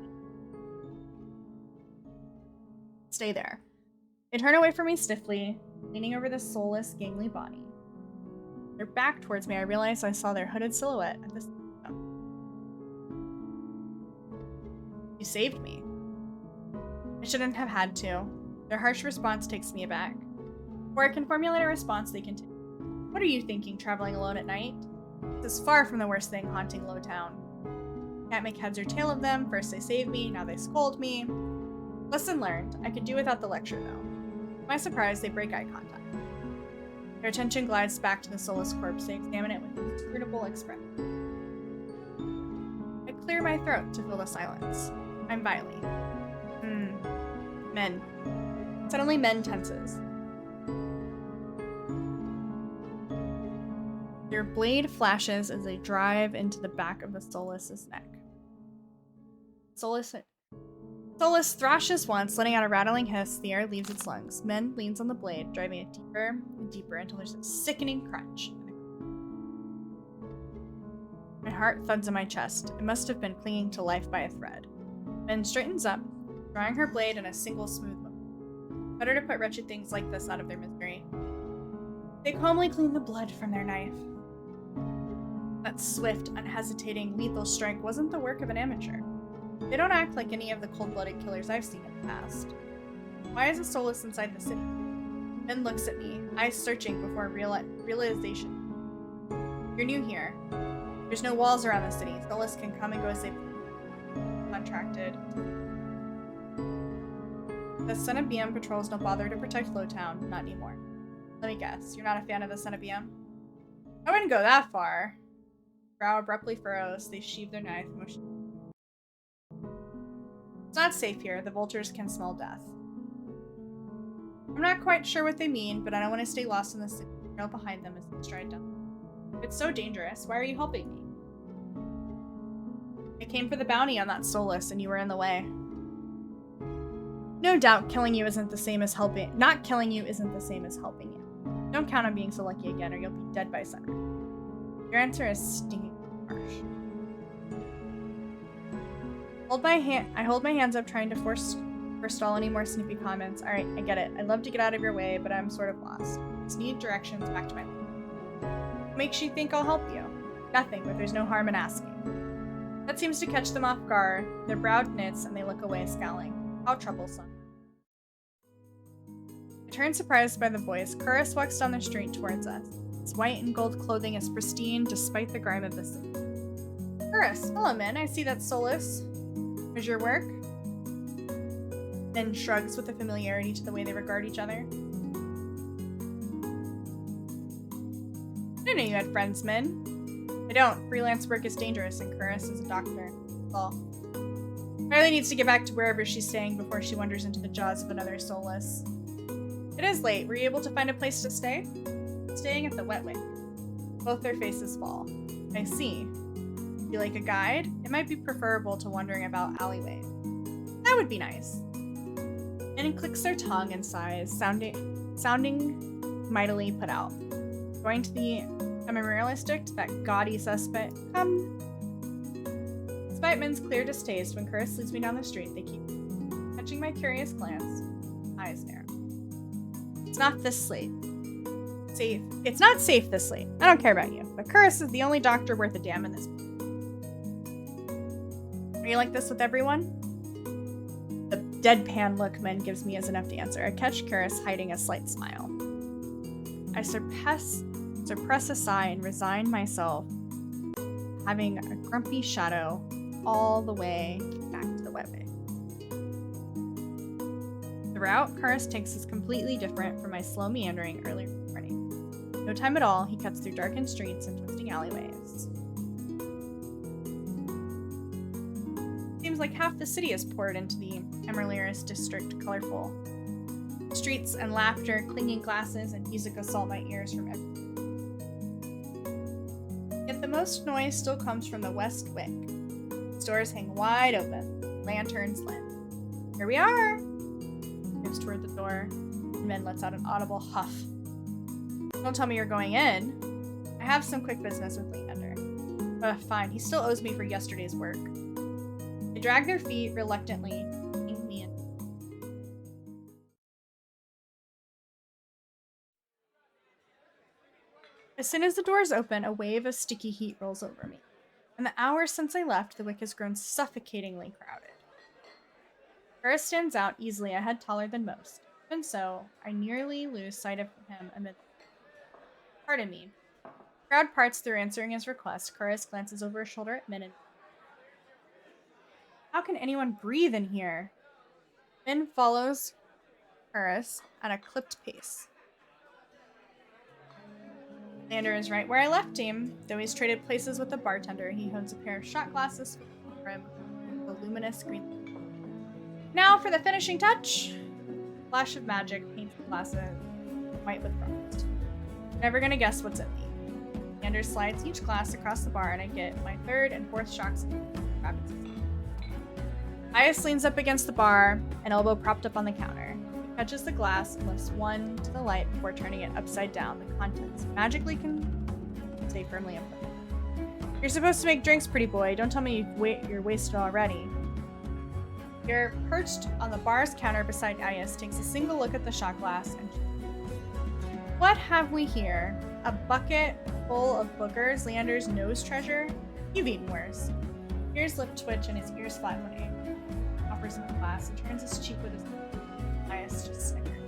Stay there. They turn away from me stiffly, leaning over the soulless, gangly body. Their back towards me, I realize I saw their hooded silhouette at the You saved me. I shouldn't have had to. Their harsh response takes me aback. Before I can formulate a response, they continue. What are you thinking, traveling alone at night? This is far from the worst thing haunting Lowtown. Can't make heads or tail of them. First they save me, now they scold me. Lesson learned. I could do without the lecture, though. To my surprise, they break eye contact. Their attention glides back to the soulless corpse. They examine it with an inscrutable expression. I clear my throat to fill the silence. I'm Viley. Men. Suddenly, men tenses. Their blade flashes as they drive into the back of the soulless's neck. Soulless thrashes once, letting out a rattling hiss. The air leaves its lungs. Men leans on the blade, driving it deeper and deeper until there's a sickening crunch. My heart thuds in my chest. It must have been clinging to life by a thread. Men straightens up, drawing her blade in a single smooth motion. Better to put wretched things like this out of their misery. They calmly clean the blood from their knife. That swift, unhesitating, lethal strike wasn't the work of an amateur. They don't act like any of the cold-blooded killers I've seen in the past. Why is a soulless inside the city? Ben looks at me, eyes searching before realization. You're new here. There's no walls around the city. Soulless can come and go as they please. Contracted. The Cenobium patrols don't bother to protect Lowtown, not anymore. Let me guess, you're not a fan of the Cenobium? I wouldn't go that far. Brow abruptly furrows, they sheathe their knife, motion. It's not safe here, the vultures can smell death. I'm not quite sure what they mean, but I don't want to stay lost in the city. Trail behind them as they stride down. If it's so dangerous, why are you helping me? I came for the bounty on that soulless, and you were in the way. No doubt killing you isn't the same as helping. Not killing you isn't the same as helping you. Don't count on being so lucky again, or you'll be dead by sunrise. Your answer is stinging harsh. I hold my hands up, trying to forestall any more snippy comments. Alright, I get it. I'd love to get out of your way, but I'm sort of lost. Just need directions back to my life. What makes you think I'll help you? Nothing, but there's no harm in asking. That seems to catch them off guard. Their brow knits, and they look away, scowling. How troublesome. I turn surprised by the voice. Curris walks down the street towards us. His white and gold clothing is pristine despite the grime of the city. Curris, hello, man. I see that soulless. Is your work? Then shrugs with a familiarity to the way they regard each other. I know you had friends, Min. I don't. Freelance work is dangerous, and Curtis is a doctor. Well, Riley needs to get back to wherever she's staying before she wanders into the jaws of another soulless. It is late. Were you able to find a place to stay? Staying at the Wet Wing. Both their faces fall. I see. You like a guide? It might be preferable to wandering about alleyways. That would be nice. And clicks their tongue and sighs, sounding mightily put out. Going to the memorialistic to that gaudy suspect. Come. Despite Min's clear distaste, when Curtis leads me down the street, they keep catching my curious glance. Eyes narrow. It's not this late. Safe. It's not safe this late. I don't care about you, but Curtis is the only doctor worth a damn in this. Are you like this with everyone? The deadpan look Min gives me is enough to answer. I catch Curtis hiding a slight smile. I suppress a sigh and resign myself, having a grumpy shadow all the way back to the Wet Wing. The route Curtis takes is completely different from my slow meandering earlier in the morning. No time at all, he cuts through darkened streets and twisting alleyways. Seems like half the city is poured into the Emeraliris district, colorful streets and laughter, clinging glasses, and music assault my ears from everywhere. Yet the most noise still comes from the West Wing. Doors hang wide open, lanterns lit. Here we are! Moves toward the door, and Min lets out an audible huff. Don't tell me you're going in. I have some quick business with Leander. Fine, he still owes me for yesterday's work. They drag their feet reluctantly, taking me in. As soon as the doors open, a wave of sticky heat rolls over me. In the hours since I left, the wick has grown suffocatingly crowded. Curtis stands out easily a head taller than most. Even so, I nearly lose sight of him amid. Pardon me. The crowd parts through answering his request. Curtis glances over his shoulder at Min and... How can anyone breathe in here? Min follows Curtis at a clipped pace. Leander is right where I left him. Though he's traded places with the bartender, he owns a pair of shot glasses with a luminous green. Now for the finishing touch. Flash of magic paints the glasses white with frost. Never gonna guess what's in me. Leander slides each glass across the bar and I get my third and fourth shocks of rapid success. Ias leans up against the bar, an elbow propped up on the counter. He catches the glass and lifts one to the light before turning it upside down. The contents magically can stay firmly in place. You're supposed to make drinks, pretty boy. Don't tell me you're wasted already. You're perched on the bar's counter beside Ias, takes a single look at the shot glass and... What have we here? A bucket full of boogers, Leander's nose treasure? You've eaten worse. Ears lip twitch and his ears flat when he offers him a glass and turns his cheek with his... Ias just snickered.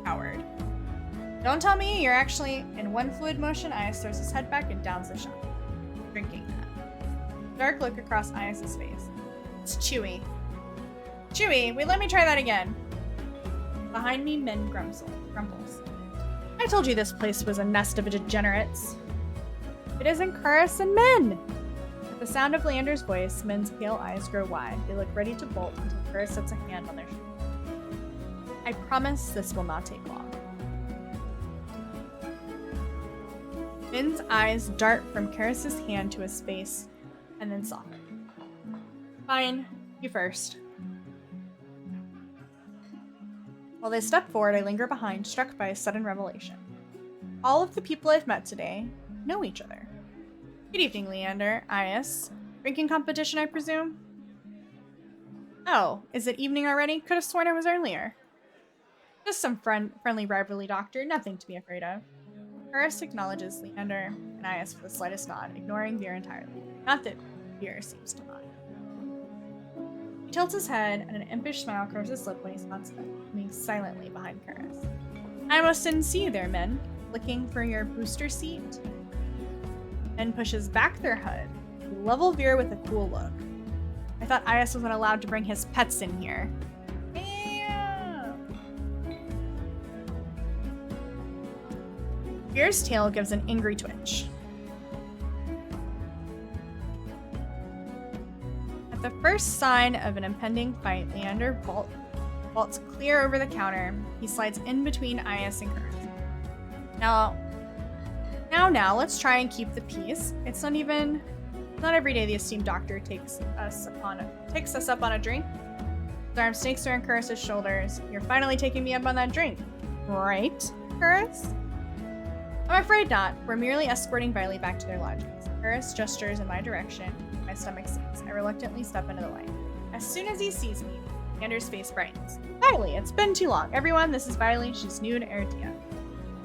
Coward. Don't tell me you're actually in one fluid motion. Ias throws his head back and downs the shot. Drinking that. Dark look across Ias's face. It's chewy. Chewy? Wait, let me try that again. Behind me, Min grumples. I told you this place was a nest of degenerates. It isn't Curtis and Min! At the sound of Leander's voice, Min's pale eyes grow wide. They look ready to bolt until Curtis sets a hand on their shoulder. I promise this will not take long. Min's eyes dart from Curtis's hand to his face, and then soften. Fine, you first. While they step forward, I linger behind, struck by a sudden revelation. All of the people I've met today know each other. Good evening, Leander. Ias. Drinking competition, I presume? Oh, is it evening already? Could have sworn it was earlier. Just some friendly rivalry, Doctor. Nothing to be afraid of. Curtis acknowledges Leander and Ias with the slightest nod, ignoring Veer entirely. Not that Veer seems to mind. He tilts his head, and an impish smile curves his lip when he spots them, moving silently behind Curtis. I almost didn't see you there, Min. Looking for your booster seat? Min pushes back their hood. They level Veer with a cool look. I thought Ias wasn't allowed to bring his pets in here. Beer's tail gives an angry twitch. At the first sign of an impending fight, Leander vaults clear over the counter. He slides in between IS and Curse. Now, let's try and keep the peace. It's not every day the esteemed doctor takes us up on a drink. His arm snakes around Curse's shoulders. You're finally taking me up on that drink, right, Curse? I'm afraid not. We're merely escorting Viley back to their lodgings. Curse gestures in my direction. My stomach sinks. I reluctantly step into the light. As soon as he sees me, Leander's face brightens. Viley, it's been too long. Everyone, this is Viley. She's new to Eridia.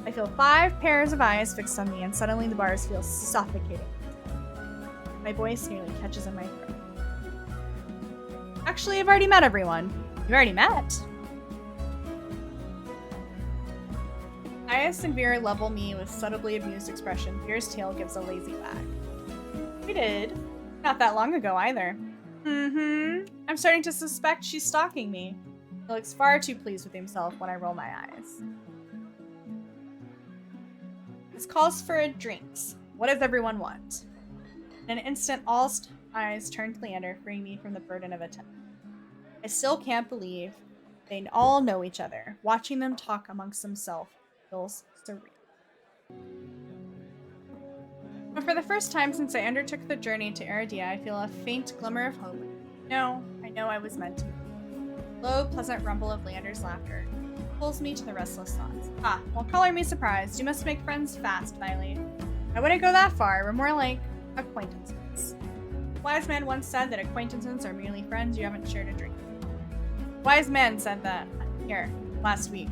I feel 5 pairs of eyes fixed on me, and suddenly the bars feel suffocating. My voice nearly catches in my throat. Actually, I've already met everyone. You've already met? IS and Veer level me with subtly amused expression. Veer's tail gives a lazy wag. We did. Not that long ago either. I'm starting to suspect she's stalking me. He looks far too pleased with himself when I roll my eyes. This calls for drinks. What does everyone want? In an instant, all eyes turn to Leander, freeing me from the burden of attention. I still can't believe they all know each other. Watching them talk amongst themselves feels surreal. But for the first time since I undertook the journey to Eridia, I feel a faint glimmer of hope. No, I know I was meant to. Low, pleasant rumble of Leander's laughter pulls me to the restless thoughts. Well, color me surprised. You must make friends fast, Viley. I wouldn't go that far. We're more like acquaintances. A wise man once said that acquaintances are merely friends you haven't shared a drink with. Wise man said that here, last week.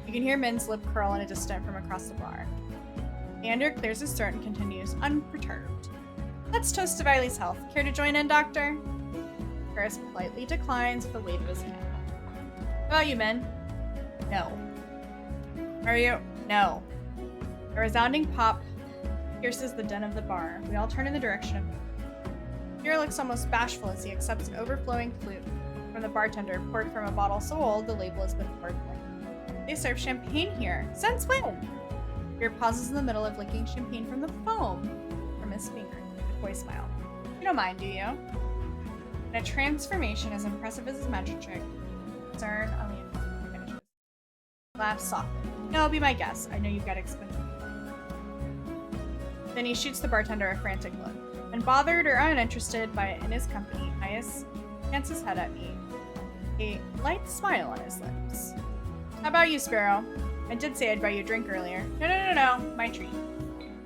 You can hear Min's lip curl in a distance from across the bar. Leander clears his throat and continues, unperturbed. Let's toast to Viley's health. Care to join in, Doctor? Curse politely declines with a wave of his hand. How about you, Min? No. Are you? No. A resounding pop pierces the den of the bar. We all turn in the direction of Veer looks almost bashful as he accepts an overflowing flute from the bartender, poured from a bottle so old the label has been poured blank. They serve champagne here. Since when? Veer pauses in the middle of licking champagne from the foam from his finger with a coy smile. You don't mind, do you? In a transformation as impressive as his magic trick, concern on the finishes. Laugh softly. No, be my guest. I know you've got expensive. Then he shoots the bartender a frantic look. Unbothered or uninterested by it in his company, IS pants his head at me, a light smile on his lips. How about you, Sparrow? I did say I'd buy you a drink earlier. No, my treat.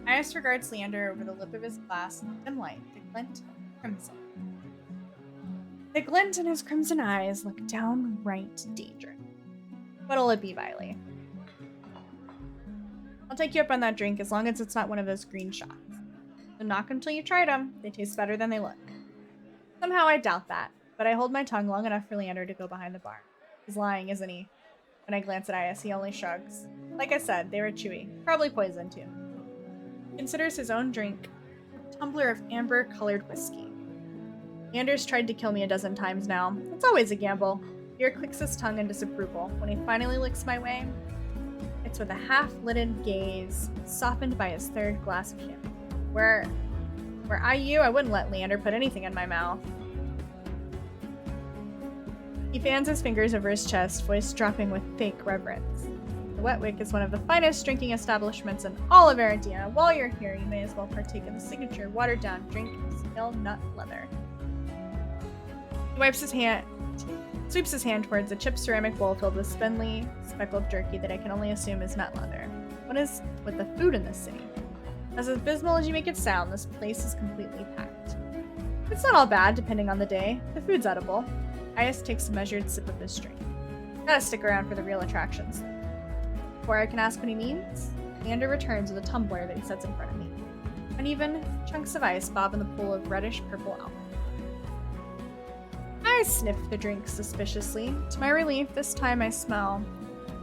IS regards Leander over the lip of his glass in the dim light, the glint of crimson. The glint in his crimson eyes look downright dangerous. What'll it be, Viley? I'll take you up on that drink as long as it's not one of those green shots. So knock until you tried them. They taste better than they look. Somehow I doubt that, but I hold my tongue long enough for Leander to go behind the bar. He's lying, isn't he? When I glance at IS, he only shrugs. Like I said, they were chewy. Probably poison, too. He considers his own drink a tumbler of amber-colored whiskey. Leander's tried to kill me a dozen times now. It's always a gamble. Veer clicks his tongue in disapproval. When he finally licks my way, it's with a half-lidded gaze, softened by his third glass of champagne. Were I wouldn't let Leander put anything in my mouth. He fans his fingers over his chest, voice dropping with fake reverence. The Wet Wick is one of the finest drinking establishments in all of Eridia. While you're here, you may as well partake in the signature watered-down drink, stale nut leather. He wipes his hand, sweeps his hand towards a chipped ceramic bowl filled with spindly, speckled jerky that I can only assume is nut leather. What is with the food in this city? As abysmal as you make it sound, this place is completely packed. It's not all bad, depending on the day. The food's edible. IS takes a measured sip of his drink. Gotta stick around for the real attractions. Before I can ask what he means, Leander returns with a tumbler that he sets in front of me. Uneven chunks of ice bob in the pool of reddish-purple almond. I sniff the drink suspiciously. To my relief, this time I smell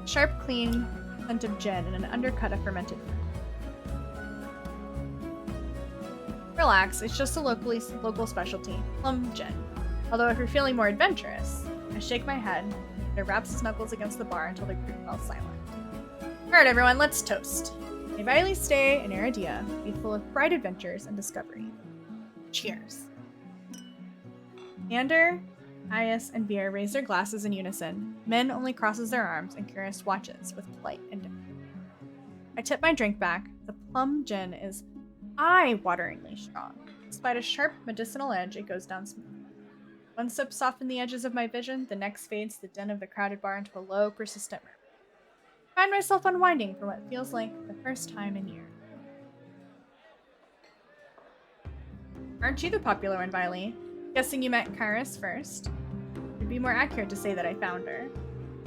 sharp, clean scent of gin and an undercut of fermented fruit. Relax, it's just a local specialty, plum gin. Although if you're feeling more adventurous, I shake my head, and wraps his knuckles against the bar until the group fell silent. Alright everyone, let's toast. May Viley stay in Eridia, be full of bright adventures and discovery. Cheers. Leander, Is, and Beer raise their glasses in unison. Min only crosses their arms, and Curious watches with polite indifference. I tip my drink back. The plum gin is eye-wateringly strong. Despite a sharp medicinal edge, it goes down smooth. One sip softens the edges of my vision, the next fades the din of the crowded bar into a low, persistent murmur. I find myself unwinding for what feels like the first time in years. Aren't you the popular one, Viley? Guessing you met Kairos first. It'd be more accurate to say that I found her.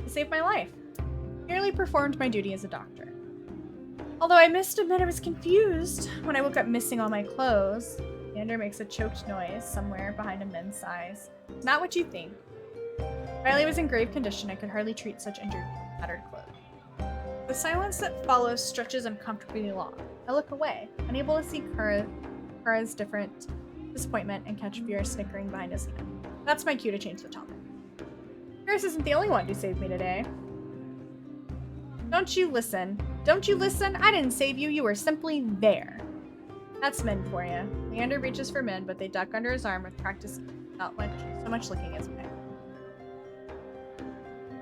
You saved my life. Merely performed my duty as a doctor. Although I must admit I was confused when I woke up missing all my clothes. Leander makes a choked noise somewhere behind a men's sighs. Not what you think. Viley was in grave condition and could hardly treat such injured, tattered clothes. The silence that follows stretches uncomfortably long. I look away, unable to see Kara's different disappointment and catch Veer snickering behind his hand. That's my cue to change the topic. Kairos isn't the only one who saved me today. Don't you listen. Don't you listen? I didn't save you. You were simply there. That's Min for you. Leander reaches for Min, but they duck under his arm with practice without so much licking his way.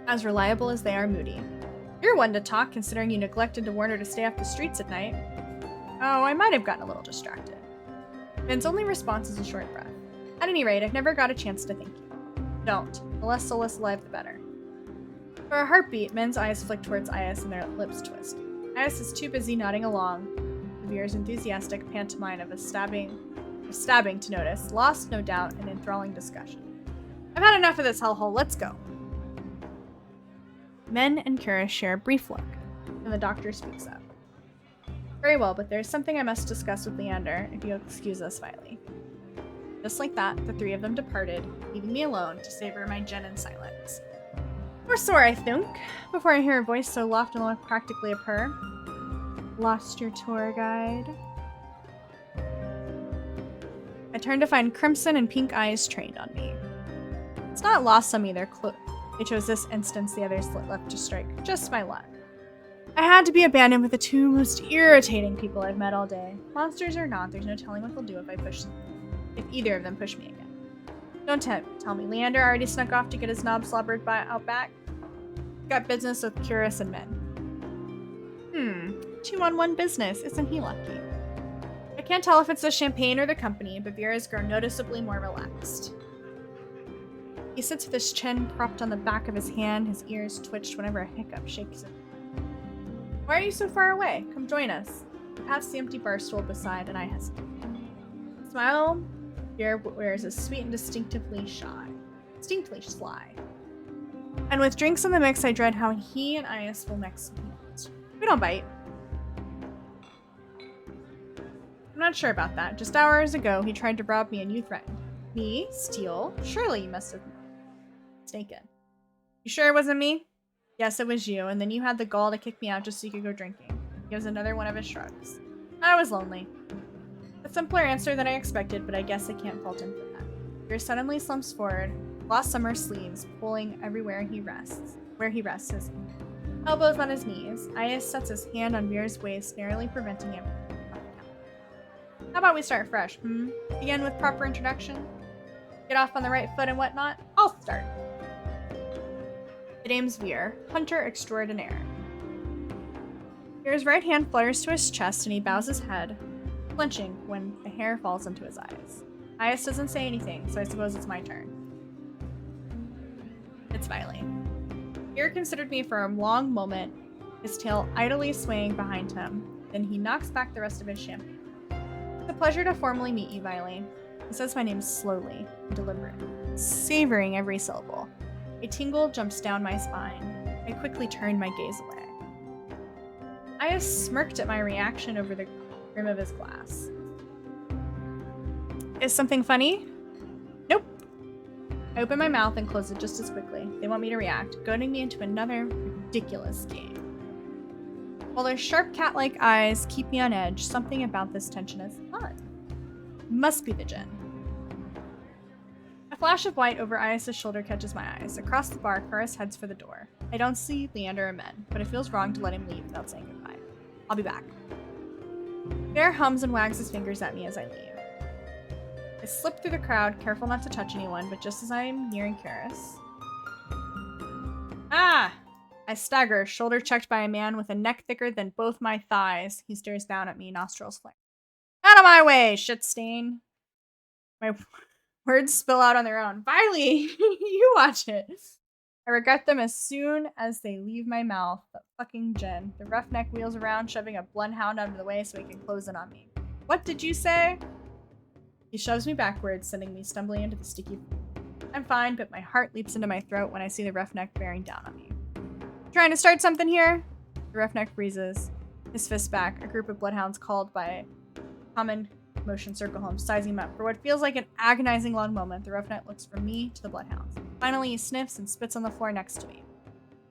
As reliable as they are moody. You're one to talk, considering you neglected to warn her to stay off the streets at night. Oh, I might have gotten a little distracted. Min's only response is a short breath. At any rate, I've never got a chance to thank you. Don't. The less soulless alive, the better. For a heartbeat, Min's eyes flick towards Is and their lips twist. Is is too busy nodding along to Veer's enthusiastic pantomime of stabbing to notice, lost, no doubt, in enthralling discussion. I've had enough of this hellhole. Let's go. Min and Kara share a brief look, and the doctor speaks up. Very well, but there's something I must discuss with Leander, if you'll excuse us, Viley. Just like that, the three of them departed, leaving me alone to savor my gin in silence. Or so I think, before I hear a voice so loft and practically a purr. Lost your tour guide? I turn to find crimson and pink eyes trained on me. It's not lost on me, they chose this instance the others left to strike. Just my luck. I had to be abandoned with the two most irritating people I've met all day. Monsters or not, there's no telling what they'll do if either of them push me again. Don't tell me, Leander already snuck off to get his knob slobbered out back? Got business with Curious and Min. 2-on-1 business, isn't he lucky? I can't tell if it's the champagne or the company, but Veer has grown noticeably more relaxed. He sits with his chin propped on the back of his hand, his ears twitched whenever a hiccup shakes him. Why are you so far away? Come join us. He pats the empty bar stool beside, and I hesitate. Smile. Veer wears a sweet and distinctly sly. And with drinks in the mix, I dread how he and Is will next meet. We don't bite. I'm not sure about that. Just hours ago, he tried to rob me and you threatened. Me? Steal? Surely you must have mistaken. You sure it wasn't me? Yes, it was you, and then you had the gall to kick me out just so you could go drinking. He gives another one of his shrugs. I was lonely. A simpler answer than I expected, but I guess I can't fault him for that. Veer suddenly slumps forward, lost summer sleeves, pulling everywhere where he rests his elbows on his knees. Is sets his hand on Veer's waist, narrowly preventing him from popping out. How about we start fresh, Begin with proper introduction? Get off on the right foot and whatnot? I'll start. The name's Veer, hunter extraordinaire. Veer's right hand flutters to his chest and he bows his head, flinching when the hair falls into his eyes. Is doesn't say anything, so I suppose it's my turn. It's Viley. Veer considered me for a long moment, his tail idly swaying behind him. Then he knocks back the rest of his champagne. It's a pleasure to formally meet you, Viley. He says my name slowly and deliberately, savoring every syllable. A tingle jumps down my spine. I quickly turned my gaze away. Is smirked at my reaction over the rim of his glass. Is something funny? Nope. I open my mouth and close it just as quickly. They want me to react, goading me into another ridiculous game. While their sharp cat-like eyes keep me on edge, something about this tension is fun. Must be the gin. A flash of white over Is' shoulder catches my eyes. Across the bar, Karis heads for the door. I don't see Leander or Min, but it feels wrong to let him leave without saying goodbye. I'll be back. Bear hums and wags his fingers at me as I leave. I slip through the crowd, careful not to touch anyone, but just as I am nearing Karis. Ah! I stagger, shoulder checked by a man with a neck thicker than both my thighs. He stares down at me, nostrils flare. Out of my way, shit stain! My words spill out on their own. Viley, you watch it. I regret them as soon as they leave my mouth. But fucking Jen. The roughneck wheels around, shoving a bloodhound out of the way so he can close in on me. What did you say? He shoves me backwards, sending me stumbling into the sticky. I'm fine, but my heart leaps into my throat when I see the roughneck bearing down on me. Trying to start something here? The roughneck freezes, his fist back. A group of bloodhounds called by common motion circle home, sizing him up. For what feels like an agonizing long moment, the roughneck looks from me to the bloodhounds. Finally, he sniffs and spits on the floor next to me.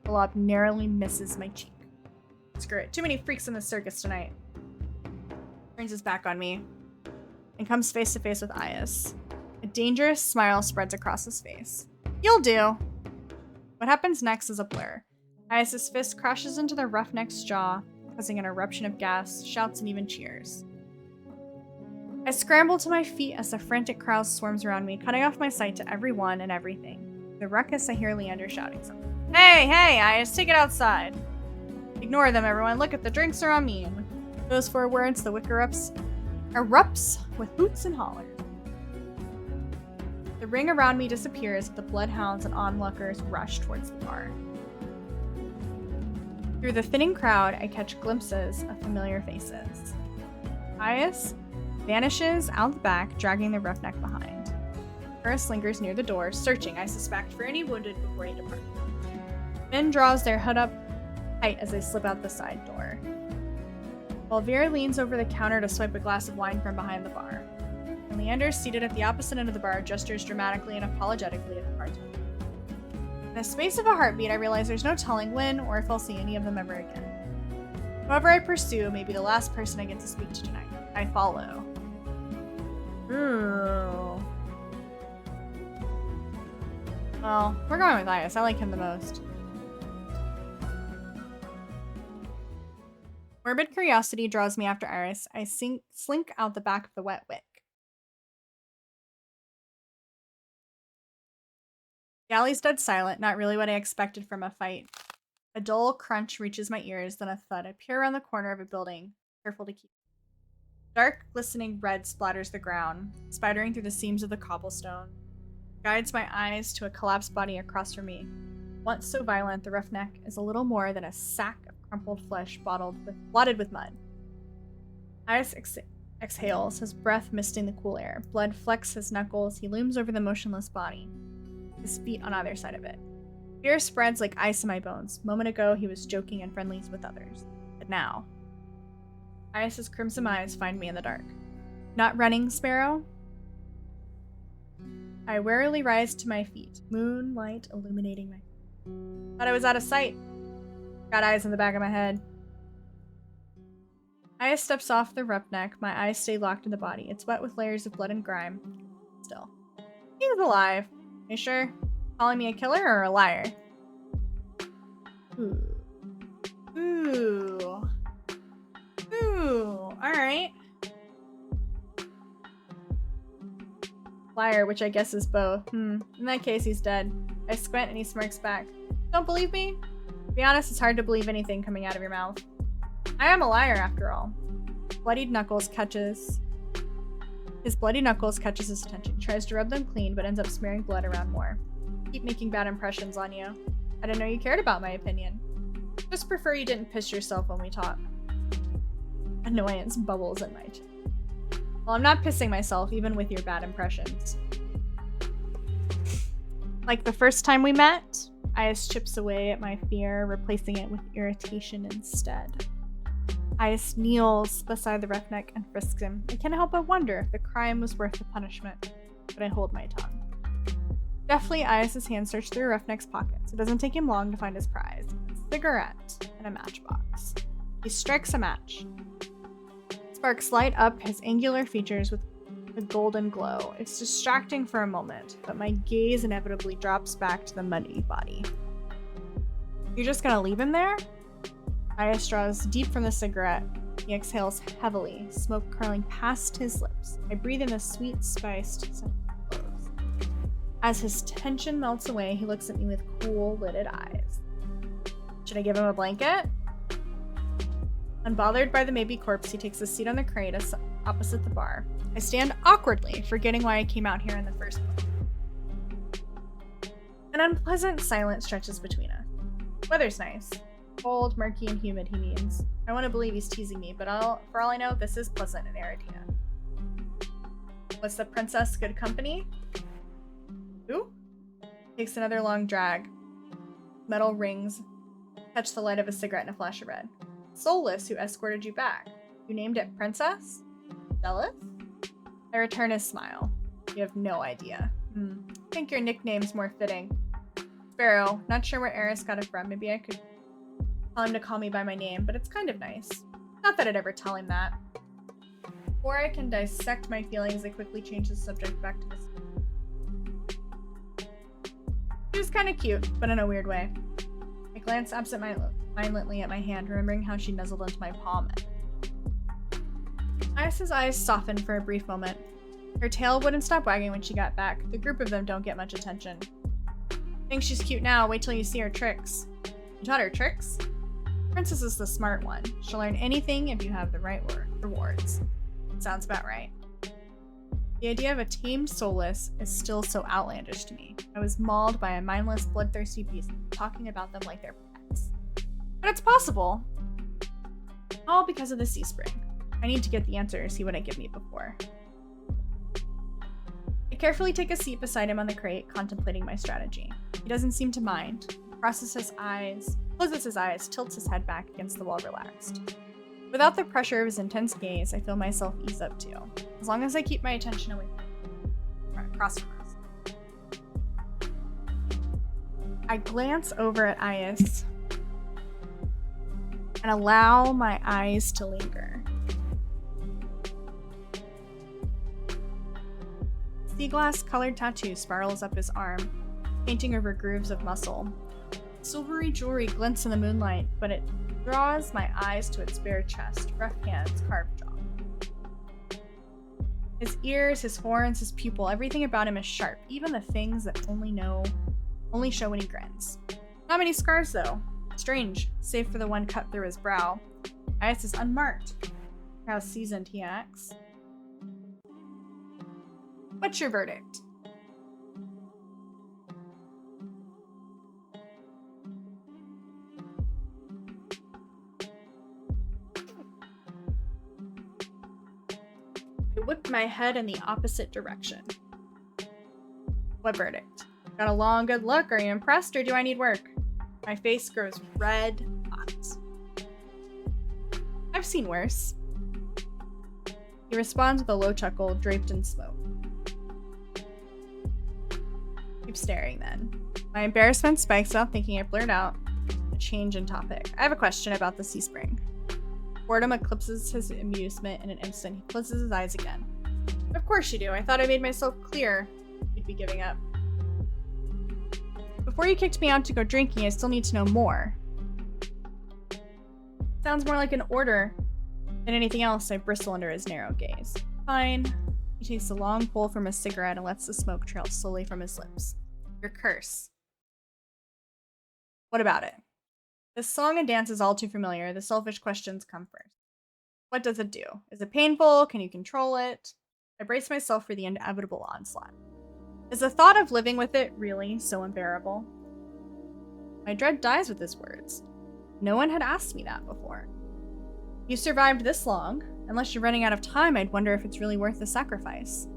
The lob narrowly misses my cheek. Screw it. Too many freaks in the circus tonight. Turns his back on me and comes face to face with IS. A dangerous smile spreads across his face. You'll do. What happens next is a blur. IS's fist crashes into the roughneck's jaw, causing an eruption of gas, shouts, and even cheers. I scramble to my feet as the frantic crowd swarms around me, cutting off my sight to everyone and everything. The ruckus, I hear Leander shouting something. Hey, IS, take it outside. Ignore them, everyone. Look at the drinks are on me. And with those 4 words, the wick erupts with hoots and hollers. The ring around me disappears as the bloodhounds and onlookers rush towards the bar. Through the thinning crowd, I catch glimpses of familiar faces. IS vanishes out the back, dragging the roughneck behind. Karis lingers near the door, searching, I suspect, for any wounded before he departs. Ben draws their hood up tight as they slip out the side door. While Vera leans over the counter to swipe a glass of wine from behind the bar. And Leander, seated at the opposite end of the bar, gestures dramatically and apologetically at the bartender. In the space of a heartbeat, I realize there's no telling when or if I'll see any of them ever again. Whoever I pursue may be the last person I get to speak to tonight. I follow. Ooh. Well, we're going with IS. I like him the most. Morbid curiosity draws me after Iris. I slink out the back of the wet wick. The alley's dead silent, not really what I expected from a fight. A dull crunch reaches my ears, then a thud. I peer around the corner of a building, careful to keep. Dark, glistening red splatters the ground, spidering through the seams of the cobblestone. Guides my eyes to a collapsed body across from me. Once so violent, the roughneck is a little more than a sack of crumpled flesh blotted with mud. Iris exhales, his breath misting the cool air. Blood flecks his knuckles. He looms over the motionless body, his feet on either side of it. Fear spreads like ice in my bones. A moment ago, he was joking and friendly with others. But now, Iris's crimson eyes find me in the dark. Not running, Sparrow? I warily rise to my feet, moonlight illuminating my... Thought I was out of sight. Got eyes in the back of my head. Iris steps off the roughneck. My eyes stay locked in the body. It's wet with layers of blood and grime. Still. He's alive. You sure? Calling me a killer or a liar? Ooh. Ooh. Ooh. Alright. Liar, which I guess is both. In that case, he's dead. I squint and he smirks back. Don't believe me? To be honest, it's hard to believe anything coming out of your mouth. I am a liar, after all. His bloody knuckles catches his attention. He tries to rub them clean, but ends up smearing blood around more. Keep making bad impressions on you. I didn't know you cared about my opinion. Just prefer you didn't piss yourself when we talk. Annoyance bubbles in my chin. Well, I'm not pissing myself, even with your bad impressions. Like the first time we met, Iris chips away at my fear, replacing it with irritation instead. Iris kneels beside the roughneck and frisks him. I can't help but wonder if the crime was worth the punishment, but I hold my tongue. Deftly, Iris's hands search through Roughneck's pockets. It doesn't take him long to find his prize, a cigarette and a matchbox. He strikes a match. Sparks light up his angular features with a golden glow. It's distracting for a moment, but my gaze inevitably drops back to the muddy body. You're just gonna leave him there? Iris draws deep from the cigarette. He exhales heavily, smoke curling past his lips. I breathe in the sweet, spiced scent of cloves. As his tension melts away, he looks at me with cool, lidded eyes. Should I give him a blanket? Unbothered by the maybe corpse, he takes a seat on the crate opposite the bar. I stand awkwardly, forgetting why I came out here in the first place. An unpleasant silence stretches between us. Weather's nice. Cold, murky, and humid, he means. I want to believe he's teasing me, but for all I know, this is pleasant in Eridia. Was the princess good company? Who? Takes another long drag. Metal rings catch the light of a cigarette and a flash of red. Soulless, who escorted you back. You named it Princess? Jealous? I return his smile. You have no idea. I think your nickname's more fitting. Sparrow. Not sure where Eris got it from. Maybe I could tell him to call me by my name, but it's kind of nice. Not that I'd ever tell him that. Before I can dissect my feelings, I quickly change the subject back to this. She was kind of cute, but in a weird way. I glance absent-mindedly at my hand, remembering how she nuzzled into my palm. Iris' eyes softened for a brief moment. Her tail wouldn't stop wagging when she got back. The group of them don't get much attention. Think she's cute now, wait till you see her tricks. You taught her tricks? Princess is the smart one. She'll learn anything if you have the right rewards. Sounds about right. The idea of a tamed soulless is still so outlandish to me. I was mauled by a mindless, bloodthirsty beast, talking about them like they're pets. But it's possible. All because of the sea spring. I need to get the answers he wouldn't give me before. I carefully take a seat beside him on the crate, contemplating my strategy. He doesn't seem to mind. Crosses his eyes, closes his eyes, tilts his head back against the wall, relaxed. Without the pressure of his intense gaze, I feel myself ease up too. As long as I keep my attention away across from us. I glance over at Is and allow my eyes to linger. Sea glass colored tattoo spirals up his arm, painting over grooves of muscle. Silvery jewelry glints in the moonlight, but it draws my eyes to its bare chest, rough hands, carved jaw. His ears, his horns, his pupil, everything about him is sharp, even the things that only show when he grins. Not many scars though. Strange, save for the one cut through his brow. Is is unmarked. How seasoned he acts. What's your verdict? I whipped my head in the opposite direction. What verdict? Got a long, good look? Are you impressed, or do I need work? My face grows red hot. I've seen worse. He responds with a low chuckle, draped in smoke. Keep staring then. My embarrassment spikes up, thinking I blurt out a change in topic. I have a question about the sea spring. Boredom eclipses his amusement in an instant. He closes his eyes again. Of course you do. I thought I made myself clear you'd be giving up. Before you kicked me out to go drinking, I still need to know more. Sounds more like an order than anything else. I bristle under his narrow gaze. Fine. He takes a long pull from his cigarette and lets the smoke trail slowly from his lips. Your curse. What about it? This song and dance is all too familiar. The selfish questions come first. What does it do? Is it painful? Can you control it? I brace myself for the inevitable onslaught. Is the thought of living with it really so unbearable? My dread dies with his words. No one had asked me that before. You survived this long. Unless you're running out of time, I'd wonder if it's really worth the sacrifice.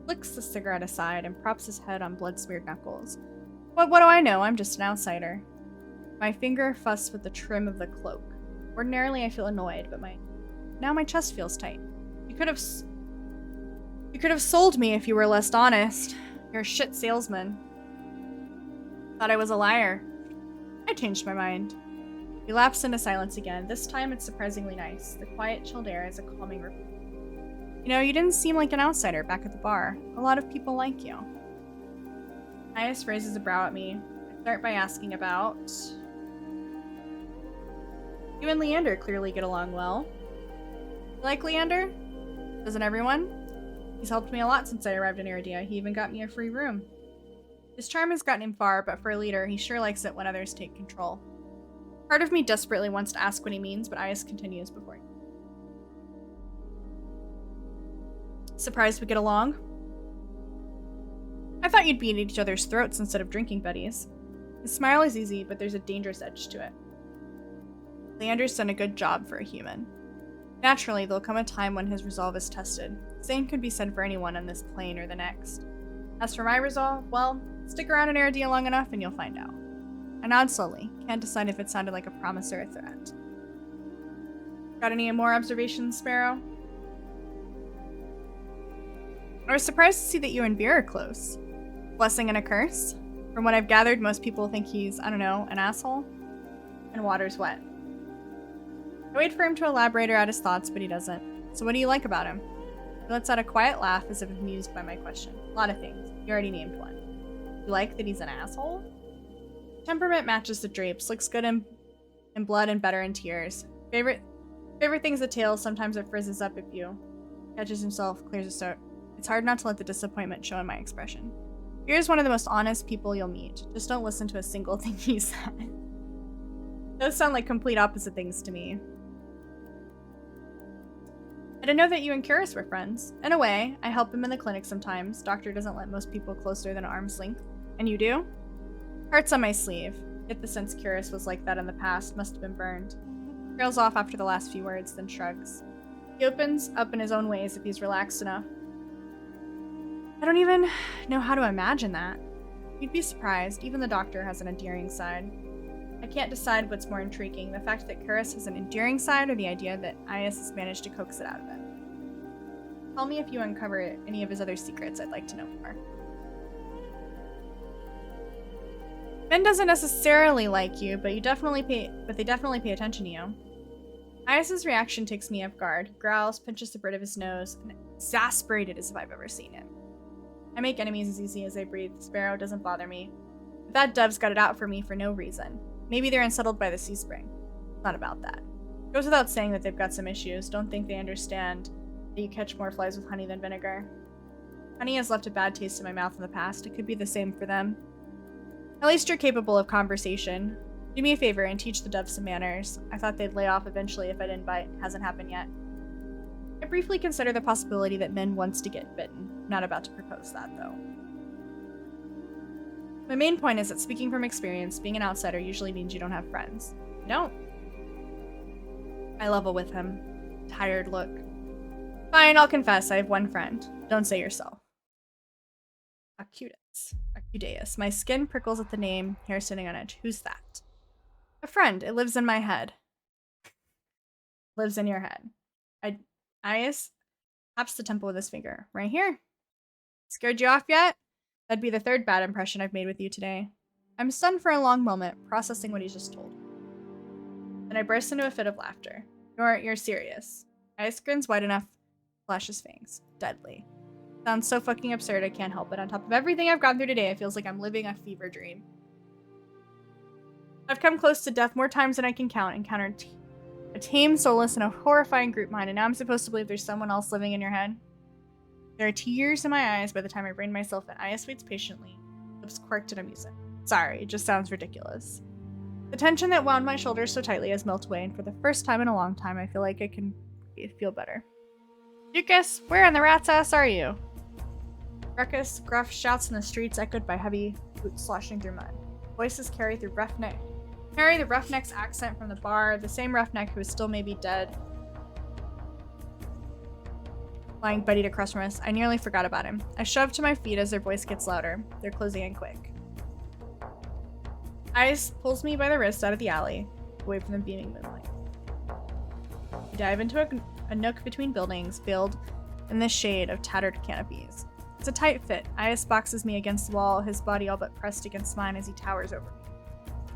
Flicks the cigarette aside and props his head on blood-smeared knuckles. What do I know? I'm just an outsider. My finger fussed with the trim of the cloak. Ordinarily, I feel annoyed, but now my chest feels tight. You could have sold me if you were less honest. You're a shit salesman. Thought I was a liar. I changed my mind. We lapse into silence again. This time it's surprisingly nice. The quiet, chilled air is a calming reprieve. You know, you didn't seem like an outsider back at the bar. A lot of people like you. Is raises a brow at me. I start by asking about... You and Leander clearly get along well. You like Leander? Doesn't everyone? He's helped me a lot since I arrived in Eridia. He even got me a free room. His charm has gotten him far, but for a leader, he sure likes it when others take control. Part of me desperately wants to ask what he means, but Is continues before he... Surprised we get along? I thought you'd be at each other's throats instead of drinking buddies. His smile is easy, but there's a dangerous edge to it. Leander's done a good job for a human. Naturally, there'll come a time when his resolve is tested. The same could be said for anyone on this plane or the next. As for my resolve, well, stick around in Eridia long enough and you'll find out. I nod slowly, can't decide if it sounded like a promise or a threat. Got any more observations, Sparrow? I was surprised to see that you and Beer are close. Blessing and a curse? From what I've gathered, most people think he's, I don't know, an asshole. And water's wet. I wait for him to elaborate or add his thoughts, but he doesn't. So what do you like about him? He lets out a quiet laugh as if amused by my question. A lot of things. You already named one. You like that he's an asshole? Temperament matches the drapes. Looks good in blood and better in tears. Favorite thing's the tail. Sometimes it frizzes up if you catches himself, clears his throat. It's hard not to let the disappointment show in my expression. Beer's one of the most honest people you'll meet. Just don't listen to a single thing he said. Those sound like complete opposite things to me. I didn't know that you and Curious were friends. In a way, I help him in the clinic sometimes. Doctor doesn't let most people closer than arm's length. And you do? Heart's on my sleeve. Get the sense Curious was like that in the past. Must have been burned. Trails off after the last few words, then shrugs. He opens up in his own ways if he's relaxed enough. I don't even know how to imagine that. You'd be surprised. Even the Doctor has an endearing side. I can't decide what's more intriguing, the fact that Curious has an endearing side or the idea that Is has managed to coax it out of him. Tell me if you uncover any of his other secrets. I'd like to know more. Ben doesn't necessarily like you, but they definitely pay attention to you. Is's reaction takes me off guard. Growls, pinches the bridge of his nose, and exasperated as if I've ever seen him. I make enemies as easy as I breathe. Sparrow doesn't bother me. But that dove's got it out for me for no reason. Maybe they're unsettled by the sea spring. It's not about that. It goes without saying that they've got some issues. Don't think they understand that you catch more flies with honey than vinegar. Honey has left a bad taste in my mouth in the past. It could be the same for them. At least you're capable of conversation. Do me a favor and teach the dove some manners. I thought they'd lay off eventually if I didn't bite. Hasn't happened yet. I briefly consider the possibility that Min wants to get bitten. I'm not about to propose that, though. My main point is that speaking from experience, being an outsider usually means you don't have friends. You don't. I level with him. Tired look. Fine, I'll confess, I have one friend. Don't say yourself. Acudeus. My skin prickles at the name, hair sitting on edge. Who's that? A friend. It lives in my head. Lives in your head. Is taps the temple with his finger. Right here. Scared you off yet? That'd be the third bad impression I've made with you today. I'm stunned for a long moment, processing what he's just told. Then I burst into a fit of laughter. You're serious. Is grins wide enough, flashes fangs. Deadly. Sounds so fucking absurd I can't help it. On top of everything I've gone through today, it feels like I'm living a fever dream. I've come close to death more times than I can count, encountered a tame solace and a horrifying group mind, and now I'm supposed to believe there's someone else living in your head? There are tears in my eyes by the time I brain myself and Is waits patiently, lips quirked in amusement. Sorry, it just sounds ridiculous. The tension that wound my shoulders so tightly has melted away, and for the first time in a long time, I feel like I can feel better. Lucas, where in the rat's ass are you? Ruckus, gruff shouts in the streets echoed by heavy boots sloshing through mud. Voices carry the roughneck's accent from the bar, the same roughneck who is still maybe dead. Lying buddied across from us. I nearly forgot about him. I shove to my feet as their voice gets louder. They're closing in quick. Is pulls me by the wrist out of the alley, away from the beaming moonlight. We dive into a nook between buildings, veiled in the shade of tattered canopies. It's a tight fit. Is boxes me against the wall, his body all but pressed against mine as he towers over me.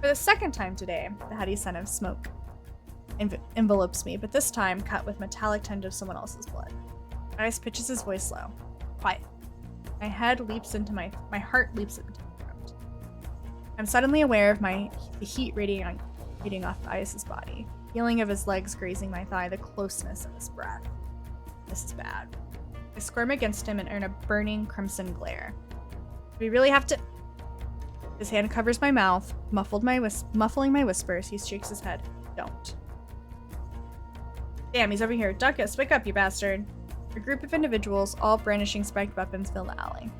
For the second time today, the heady scent of smoke envelopes me, but this time cut with metallic tinge of someone else's blood. Is pitches his voice low. Quiet. My heart leaps into my throat. I'm suddenly aware of the heat radiating beating off IS's body. Feeling of his legs grazing my thigh, the closeness of his breath. This is bad. I squirm against him and earn a burning crimson glare. Do we really have to... His hand covers my mouth, muffling my whispers. He shakes his head. Don't. Damn, he's over here. Duck us. Wake up, you bastard. A group of individuals, all brandishing spiked weapons, fill the alley.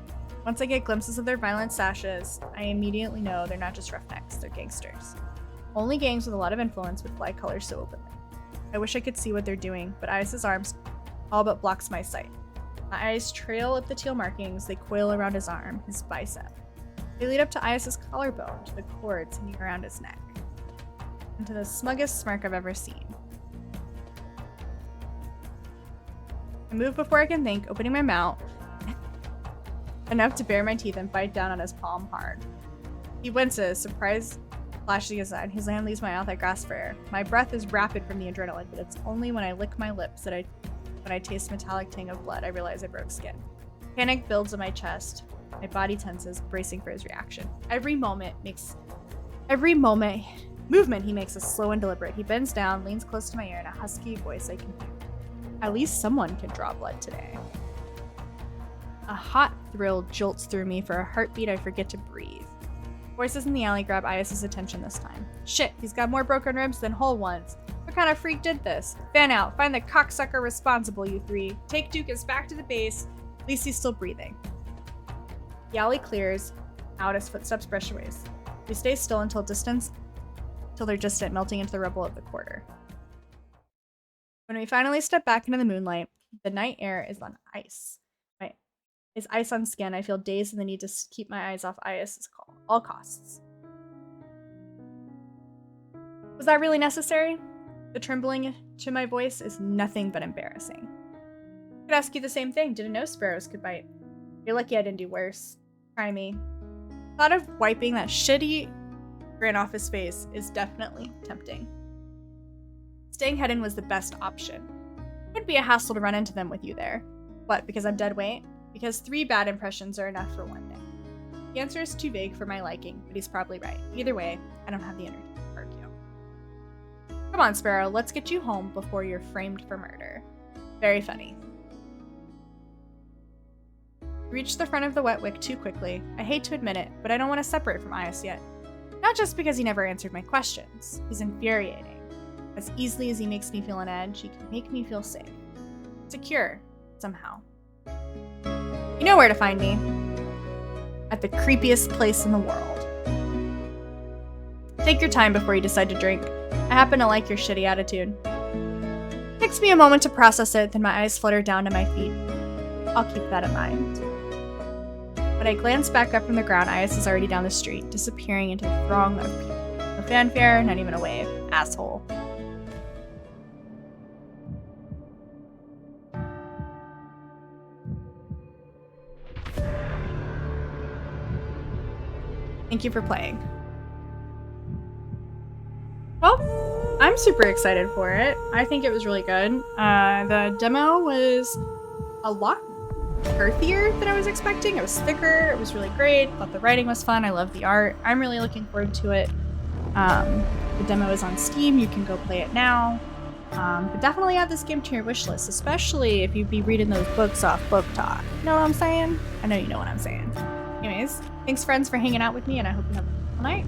Once I get glimpses of their violent sashes, I immediately know they're not just roughnecks, they're gangsters. Only gangs with a lot of influence would fly colors so openly. I wish I could see what they're doing, but IS's arms all but blocks my sight. My eyes trail up the teal markings, they coil around his arm, his bicep. They lead up to IS's collarbone, to the cords hanging around his neck, and to the smuggest smirk I've ever seen. I move before I can think, opening my mouth enough to bare my teeth and bite down on his palm hard. He winces, surprise flashing aside. His hand leaves my mouth, I grasp for air. My breath is rapid from the adrenaline, but it's only when I lick my lips that when I taste metallic tang of blood, I realize I broke skin. Panic builds in my chest. My body tenses, bracing for his reaction. Every movement he makes is slow and deliberate. He bends down, leans close to my ear, in a husky voice I can hear. At least someone can draw blood today. A hot thrill jolts through me. For a heartbeat, I forget to breathe. Voices in the alley grab IS's attention this time. Shit, he's got more broken ribs than whole ones. What kind of freak did this? Fan out. Find the cocksucker responsible, you three. Take Dukas back to the base. At least he's still breathing. The alley clears out as footsteps brush away. We stay still until they're distant, melting into the rubble of the quarter. When we finally step back into the moonlight, the night air is on ice. Is ice on skin. I feel dazed and the need to keep my eyes off IS's call, all costs. Was that really necessary? The trembling to my voice is nothing but embarrassing. I could ask you the same thing. Didn't know sparrows could bite. You're lucky I didn't do worse. Try me. Thought of wiping that shitty grin off his face is definitely tempting. Staying hidden was the best option. It would be a hassle to run into them with you there. What, because I'm dead weight? Because 3 bad impressions are enough for one day. The answer is too vague for my liking, but he's probably right. Either way, I don't have the energy to argue. Come on, Sparrow, let's get you home before you're framed for murder. Very funny. Reached the front of the wet wick too quickly. I hate to admit it, but I don't want to separate from IS yet. Not just because he never answered my questions. He's infuriating. As easily as he makes me feel on edge, he can make me feel safe. Secure, somehow. You know where to find me. At the creepiest place in the world. Take your time before you decide to drink. I happen to like your shitty attitude. It takes me a moment to process it, then my eyes flutter down to my feet. I'll keep that in mind. When I glance back up from the ground, IS is already down the street, disappearing into a throng of people. No fanfare, not even a wave. Asshole. Thank you for playing. Well, I'm super excited for it. I think it was really good. The demo was a lot earthier than I was expecting. It was thicker. It was really great. Thought the writing was fun. I love the art. I'm really looking forward to it. The demo is on Steam. You can go play it now. But definitely add this game to your wish list, especially if you'd be reading those books off Book Talk. You know what I'm saying? I know you know what I'm saying. Anyways, thanks friends for hanging out with me, and I hope you have a wonderful night.